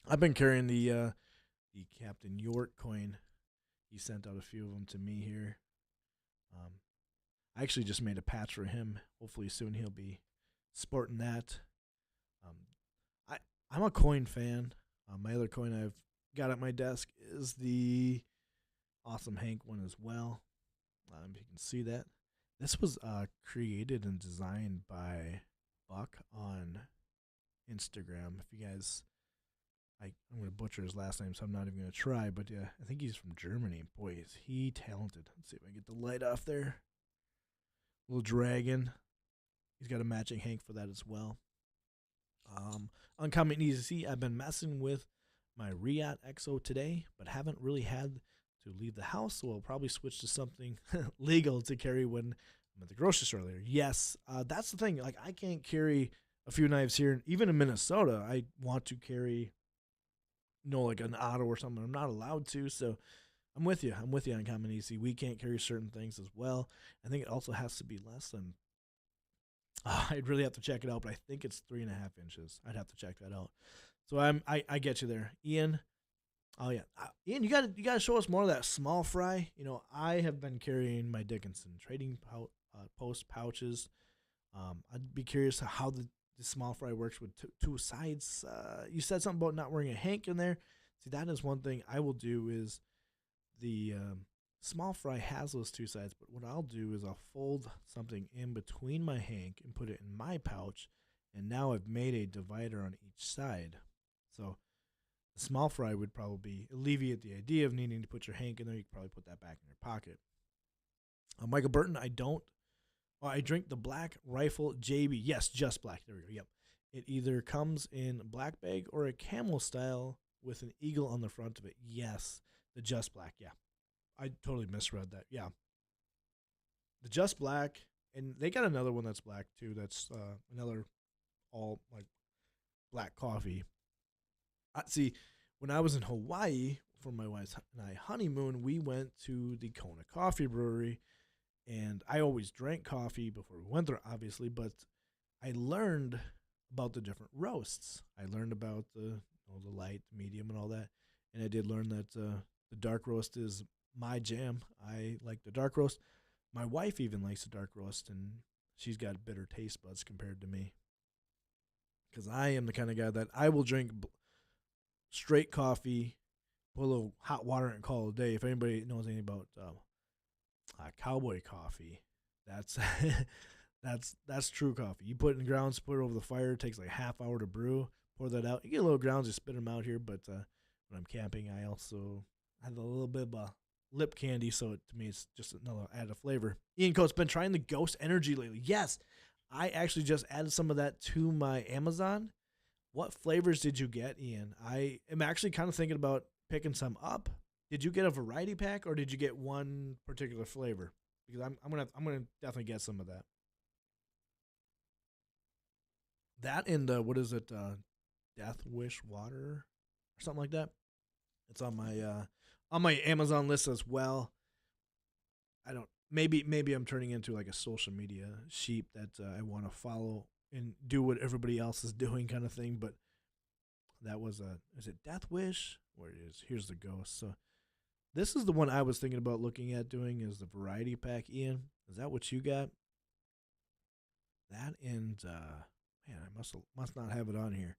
I've been carrying the Captain York coin. He sent out a few of them to me here. I actually just made a patch for him. Hopefully soon he'll be sporting that. I'm a coin fan. My other coin I've got at my desk is the Awesome Hank one as well. You can see that. This was created and designed by Buck on Instagram. If you guys... I'm going to butcher his last name, so I'm not even going to try. But yeah, I think he's from Germany. Boy, is he talented. Let's see if I get the light off there. Little dragon. He's got a matching Hank for that as well. Uncommon EDC, I've been messing with my Riot XO today, but haven't really had to leave the house, so I'll probably switch to something legal to carry when I'm at the grocery store later. Yes, that's the thing. Like, I can't carry a few knives here. Even in Minnesota, I want to carry... like an auto or something. I'm not allowed to, so I'm with you. I'm with you on Common EDC. We can't carry certain things as well. I think it also has to be less than... I'd really have to check it out, but I think it's 3.5 inches. I'd have to check that out. So I get you there. Ian, oh yeah. Ian, you gotta show us more of that small fry. You know, I have been carrying my Dickinson trading post pouches. I'd be curious how the small fry works with two sides. You said something about not wearing a Hank in there. See, that is one thing I will do is the small fry has those two sides, but what I'll do is I'll fold something in between my Hank and put it in my pouch, and now I've made a divider on each side. So the small fry would probably alleviate the idea of needing to put your Hank in there. You could probably put that back in your pocket. Michael Burton, I don't. Oh, I drink the Black Rifle JB. Yes, just black. There we go. Yep. It either comes in black bag or a camel style with an eagle on the front of it. Yes, the just black. Yeah. I totally misread that. Yeah. The just black, and they got another one that's black too. That's another all like black coffee. See, when I was in Hawaii for my wife's and I honeymoon, we went to the Kona Coffee Brewery, and I always drank coffee before we went there, obviously, but I learned about the different roasts. I learned about the light, medium, and all that, and I did learn that the dark roast is my jam. I like the dark roast. My wife even likes the dark roast, and she's got bitter taste buds compared to me. Because I am the kind of guy that I will drink straight coffee, put a little hot water in it and call it a day. If anybody knows anything about cowboy coffee, that's that's true coffee. You put it in grounds, put it over the fire. It takes like a half hour to brew. Pour that out. You get a little grounds, you spit them out here. But when I'm camping, I also have a little bit of lip candy, so to me it's just another added flavor. Ian Coates been trying the Ghost Energy lately. Yes, I actually just added some of that to my Amazon. What flavors did you get, Ian? I am actually kind of thinking about picking some up. Did you get a variety pack or did you get one particular flavor? Because I'm gonna definitely get some of that. That and what is it? Death Wish water or something like that. It's on my Amazon list as well. I don't maybe I'm turning into like a social media sheep that I want to follow and do what everybody else is doing kind of thing. But that was is it Death Wish? Where it is? Here's the ghost. So this is the one I was thinking about looking at doing is the variety pack. Ian, is that what you got? That and man, I must not have it on here.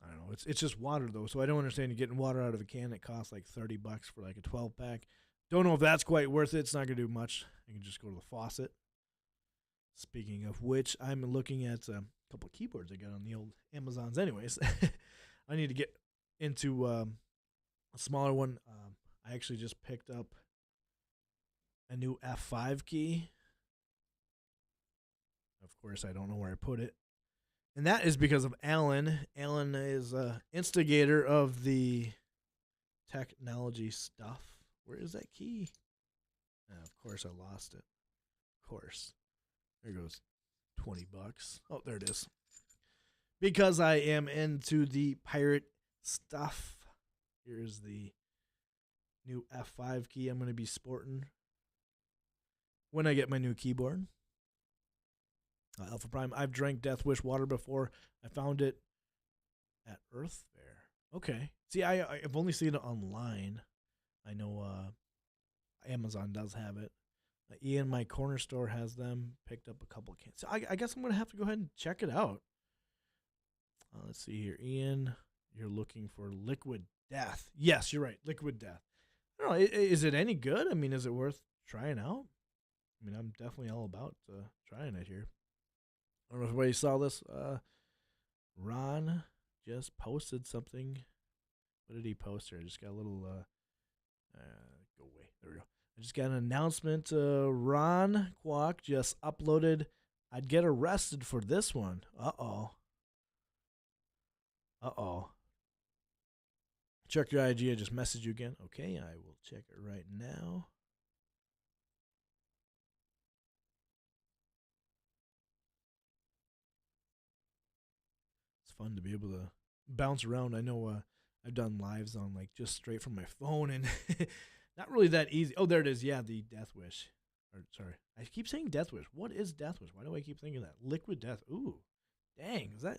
I don't know. It's just water though, so I don't understand you getting water out of a can that costs like $30 for like a 12 pack. Don't know if that's quite worth it. It's not gonna do much. I can just go to the faucet. Speaking of which, I'm looking at a couple of keyboards I got on the old Amazons. Anyways, I need to get into a smaller one. I actually just picked up a new F5 key. Of course, I don't know where I put it. And that is because of Alan. Alan is instigator of the technology stuff. Where is that key? Of course, I lost it. Of course. There goes $20. Oh, there it is. Because I am into the pirate stuff. Here's the new F5 key I'm going to be sporting when I get my new keyboard. Alpha Prime. I've drank Death Wish water before. I found it at Earth Fair. Okay. See, I've only seen it online. I know Amazon does have it. Ian, my corner store, has them. Picked up a couple of cans. So I guess I'm going to have to go ahead and check it out. Let's see here. Ian, you're looking for Liquid Death. Yes, you're right. Liquid Death. I don't know. Is it any good? I mean, is it worth trying out? I mean, I'm definitely all about trying it here. I don't know if everybody saw this. Ron just posted something. What did he post here? I just got a little go away. There we go. I just got an announcement. Ron Kwok just uploaded. I'd get arrested for this one. Uh-oh. Check your IG. I just messaged you again. Okay, I will check it right now. Fun to be able to bounce around. I know I've done lives on like just straight from my phone and not really that easy. Oh, there it is. Yeah, the Death Wish. Or sorry, I keep saying Death Wish. What is Death Wish? Why do I keep thinking that? Liquid Death. Ooh, dang! Is that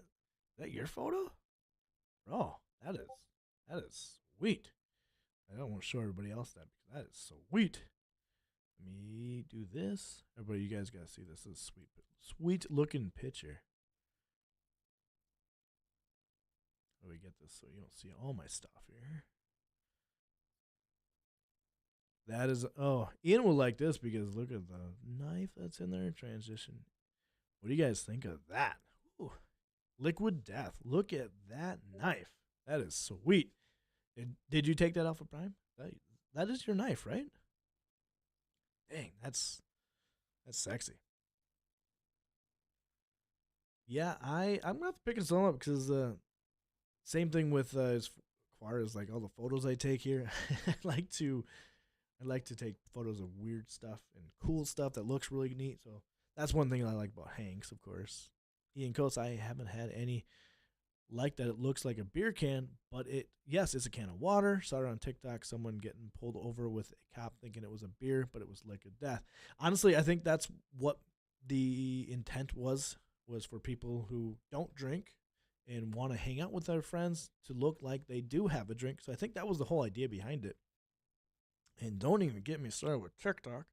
your photo? Bro, that is sweet. I don't want to show everybody else that because that is sweet. Let me do this. Everybody, you guys gotta see this. This is sweet looking picture. How do we get this so you don't see all my stuff here? That is, Ian will like this because look at the knife that's in there. Transition. What do you guys think of that? Ooh, Liquid Death. Look at that knife. That is sweet. Did you take that off of Prime? That is your knife, right? Dang, that's sexy. Yeah, I'm gonna have to pick some up because same thing with as far as like all the photos I take here. I like to take photos of weird stuff and cool stuff that looks really neat. So that's one thing I like about Hanks, of course. Ian Coates, I haven't had any like that it looks like a beer can, but yes, it's a can of water. Saw it on TikTok, someone getting pulled over with a cop thinking it was a beer, but it was liquid death. Honestly, I think that's what the intent was for people who don't drink and want to hang out with their friends to look like they do have a drink. So I think that was the whole idea behind it. And don't even get me started with TikTok.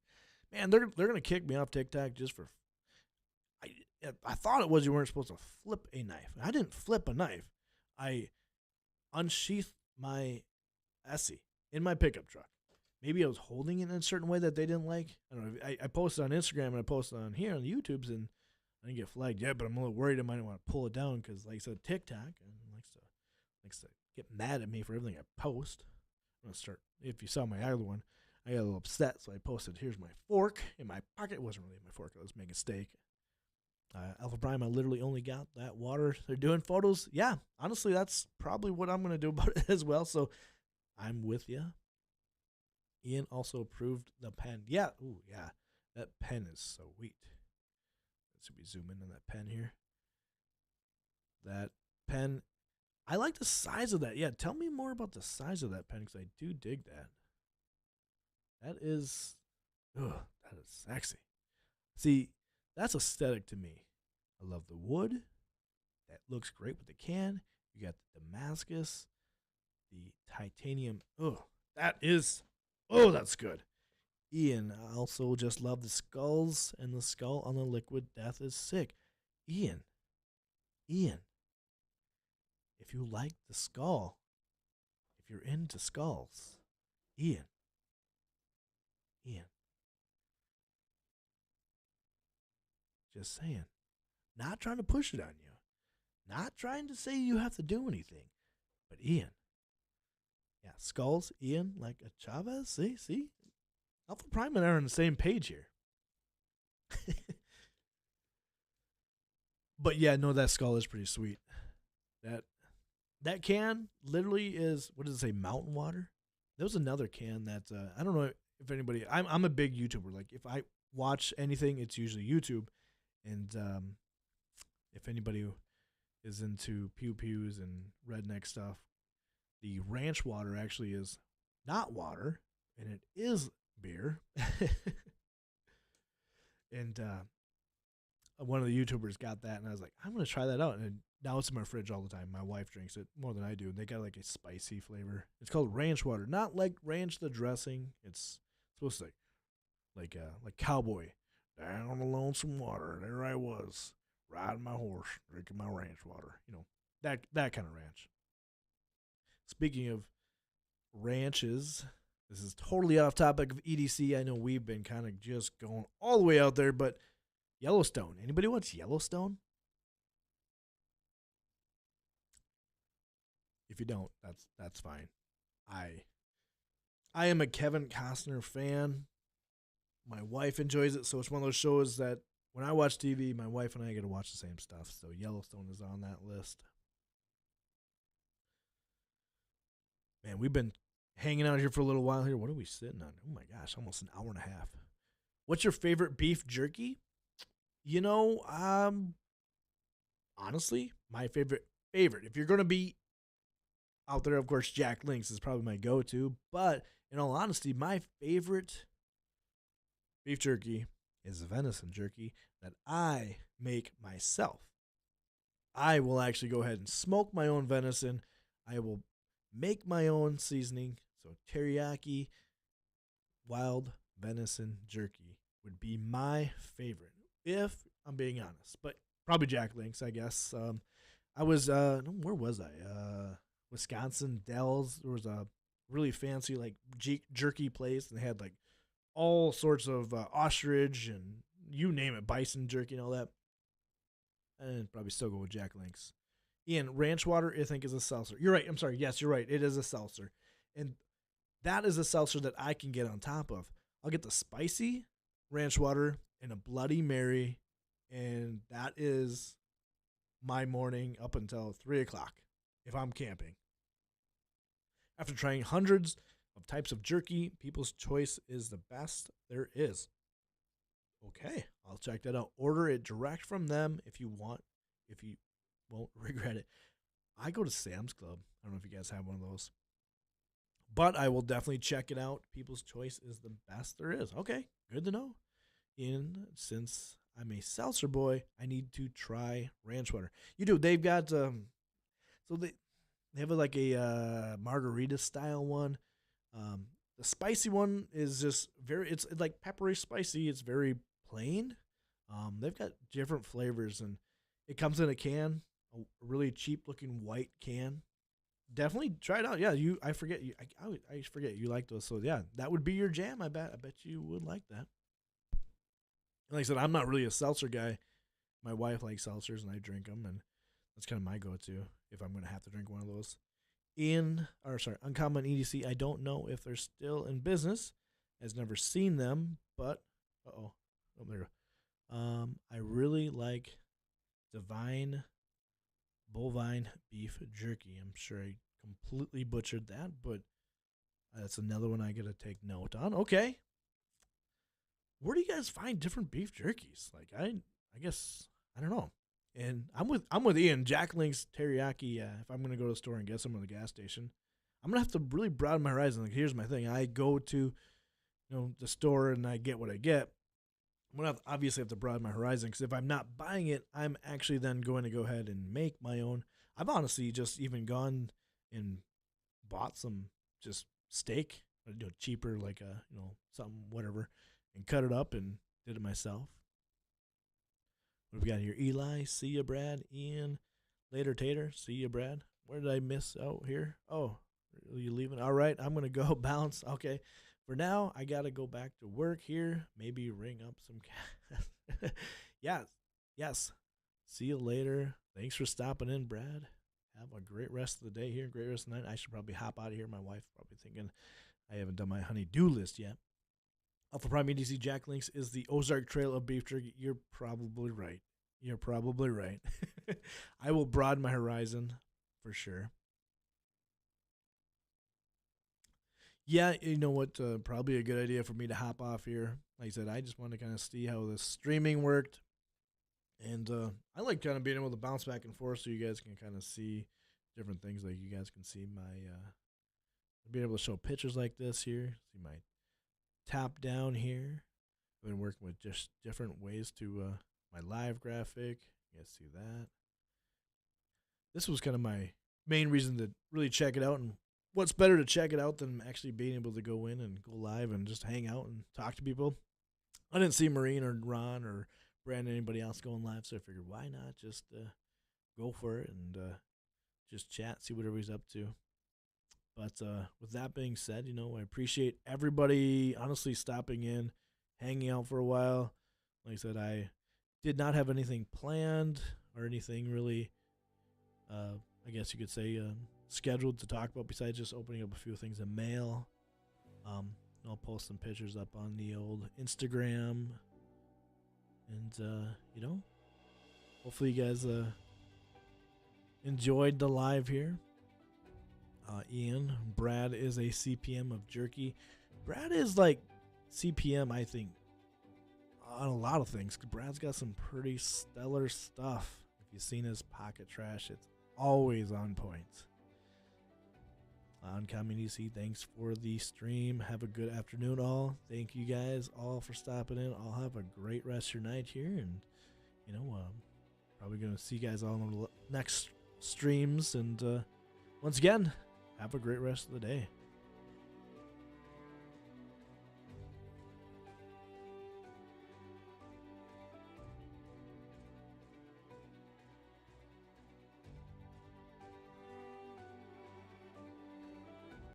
Man, they're gonna kick me off TikTok just for. I thought it was you weren't supposed to flip a knife. I didn't flip a knife. I unsheathed my Essie in my pickup truck. Maybe I was holding it in a certain way that they didn't like. I don't know. I posted on Instagram and I posted on here on the YouTubes, and I didn't get flagged yet, but I'm a little worried I might want to pull it down because, like I said, TikTok likes to get mad at me for everything I post. I'm gonna start. If you saw my other one, I got a little upset, so I posted, "Here's my fork in my pocket." It wasn't really my fork. I was making steak. Alpha Prime, I literally only got that water. They're doing photos. Yeah, honestly, that's probably what I'm gonna do about it as well. So I'm with you. Ian also approved the pen. Yeah, ooh, yeah, that pen is sweet. Let's see, we zoom in on that pen here. That pen, I like the size of that. Yeah, tell me more about the size of that pen because I do dig that. That is sexy. See, that's aesthetic to me. I love the wood. That looks great with the can. You got the Damascus, the titanium. That's good. Ian, I also just love the skulls, and the skull on the liquid death is sick. Ian, if you like the skull, if you're into skulls, Ian. Just saying. Not trying to push it on you. Not trying to say you have to do anything. But Ian. Yeah, skulls, Ian, like a Chavez. See? Alpha Prime and I are on the same page here. But yeah, no, that skull is pretty sweet. That can literally is, what does it say, mountain water? There was another can that, I don't know if anybody, I'm a big YouTuber. Like, if I watch anything, it's usually YouTube. And if anybody is into pew-pews and redneck stuff, the ranch water actually is not water, and it is beer. And one of the YouTubers got that, and I was like, I'm going to try that out. And now it's in my fridge all the time. My wife drinks it more than I do, and they got like a spicy flavor. It's called ranch water, not like ranch the dressing. It's supposed to like cowboy. Down the lonesome water, there I was, riding my horse, drinking my ranch water. You know, that kind of ranch. Speaking of ranches, this is totally off topic of EDC. I know we've been kind of just going all the way out there, but Yellowstone. Anybody watch Yellowstone? If you don't, that's fine. I am a Kevin Costner fan. My wife enjoys it, so it's one of those shows that when I watch TV, my wife and I get to watch the same stuff. So Yellowstone is on that list. Man, we've been hanging out here for a little while here. What are we sitting on? Oh my gosh, almost an hour and a half. What's your favorite beef jerky? You know, honestly, my favorite. If you're going to be out there, of course, Jack Link's is probably my go-to. But in all honesty, my favorite beef jerky is venison jerky that I make myself. I will actually go ahead and smoke my own venison. I will make my own seasoning. So teriyaki wild venison jerky would be my favorite, if I'm being honest. But probably Jack Link's, I guess. I was, where was I? Wisconsin Dells. There was a really fancy like jerky place, and they had like all sorts of ostrich and you name it, bison jerky and all that. And probably still go with Jack Link's. Ian, ranch water, I think, is a seltzer. You're right. I'm sorry. Yes, you're right. It is a seltzer. And that is a seltzer that I can get on top of. I'll get the spicy ranch water and a Bloody Mary, and that is my morning up until 3 o'clock if I'm camping. After trying hundreds of types of jerky, People's Choice is the best there is. Okay, I'll check that out. Order it direct from them if you want, if you won't regret it. I go to Sam's Club. I don't know if you guys have one of those. But I will definitely check it out. People's Choice is the best there is. Okay, good to know. Since I'm a seltzer boy, I need to try ranch water. You do. They've got so they have like a margarita style one. The spicy one is just it's like peppery spicy. It's very plain. They've got different flavors, and it comes in a can, a really cheap looking white can. Definitely try it out. Yeah, I forget you. I forget you like those. So yeah, that would be your jam. I bet you would like that. And like I said, I'm not really a seltzer guy. My wife likes seltzers, and I drink them, and that's kind of my go-to if I'm going to have to drink one of those. Uncommon EDC. I don't know if they're still in business. I've never seen them, but there you go. I really like Divine Bovine Beef Jerky. I'm sure I completely butchered that, but that's another one I got to take note on. Okay. Where do you guys find different beef jerkies? Like I guess I don't know. And I'm with Ian. Jack Link's teriyaki. If I'm gonna go to the store and get some at the gas station, I'm gonna have to really broaden my horizon. Like here's my thing. I go to the store and I get what I get. I'm gonna obviously have to broaden my horizon because if I'm not buying it, I'm actually then going to go ahead and make my own. I've honestly just even gone and bought some just steak, cheaper, like something whatever, and cut it up and did it myself. What have we got here? Eli, see ya, Brad. Ian, later, Tater, see ya, Brad. Where did I miss out here? Oh, are you leaving? All right, I'm going to go bounce. Okay, for now, I got to go back to work here. Maybe ring up some cash. Yes. See you later. Thanks for stopping in, Brad. Have a great rest of the day here. Great rest of the night. I should probably hop out of here. My wife's probably thinking I haven't done my honey-do list yet. Alpha Prime EDC Jack Links is the Ozark Trail of beef jerky. You're probably right. I will broaden my horizon for sure. Yeah, you know what? Probably a good idea for me to hop off here. Like I said, I just wanted to kind of see how the streaming worked. And I like kind of being able to bounce back and forth so you guys can kind of see different things. Like you guys can see my, being able to show pictures like this here. See my tap down here. I've been working with just different ways to my live graphic. You guys see that. This was kind of my main reason to really check it out. And what's better to check it out than actually being able to go in and go live and just hang out and talk to people. I didn't see Marine or Ron or Brandon, anybody else going live, so I figured why not just go for it and just chat, see what everybody's up to. But with that being said, I appreciate everybody honestly stopping in, hanging out for a while. Like I said, I did not have anything planned or anything really, I guess you could say, scheduled to talk about besides just opening up a few things in mail. I'll post some pictures up on the old Instagram. And, hopefully you guys enjoyed the live here. Ian, Brad is a CPM of jerky. Brad is like CPM, I think, on a lot of things. Brad's got some pretty stellar stuff. If you've seen his pocket trash, it's always on point. Uncommon EDC, thanks for the stream. Have a good afternoon, all. Thank you guys all for stopping in. I'll have a great rest of your night here, and probably gonna see you guys all on the next streams. And once again, have a great rest of the day.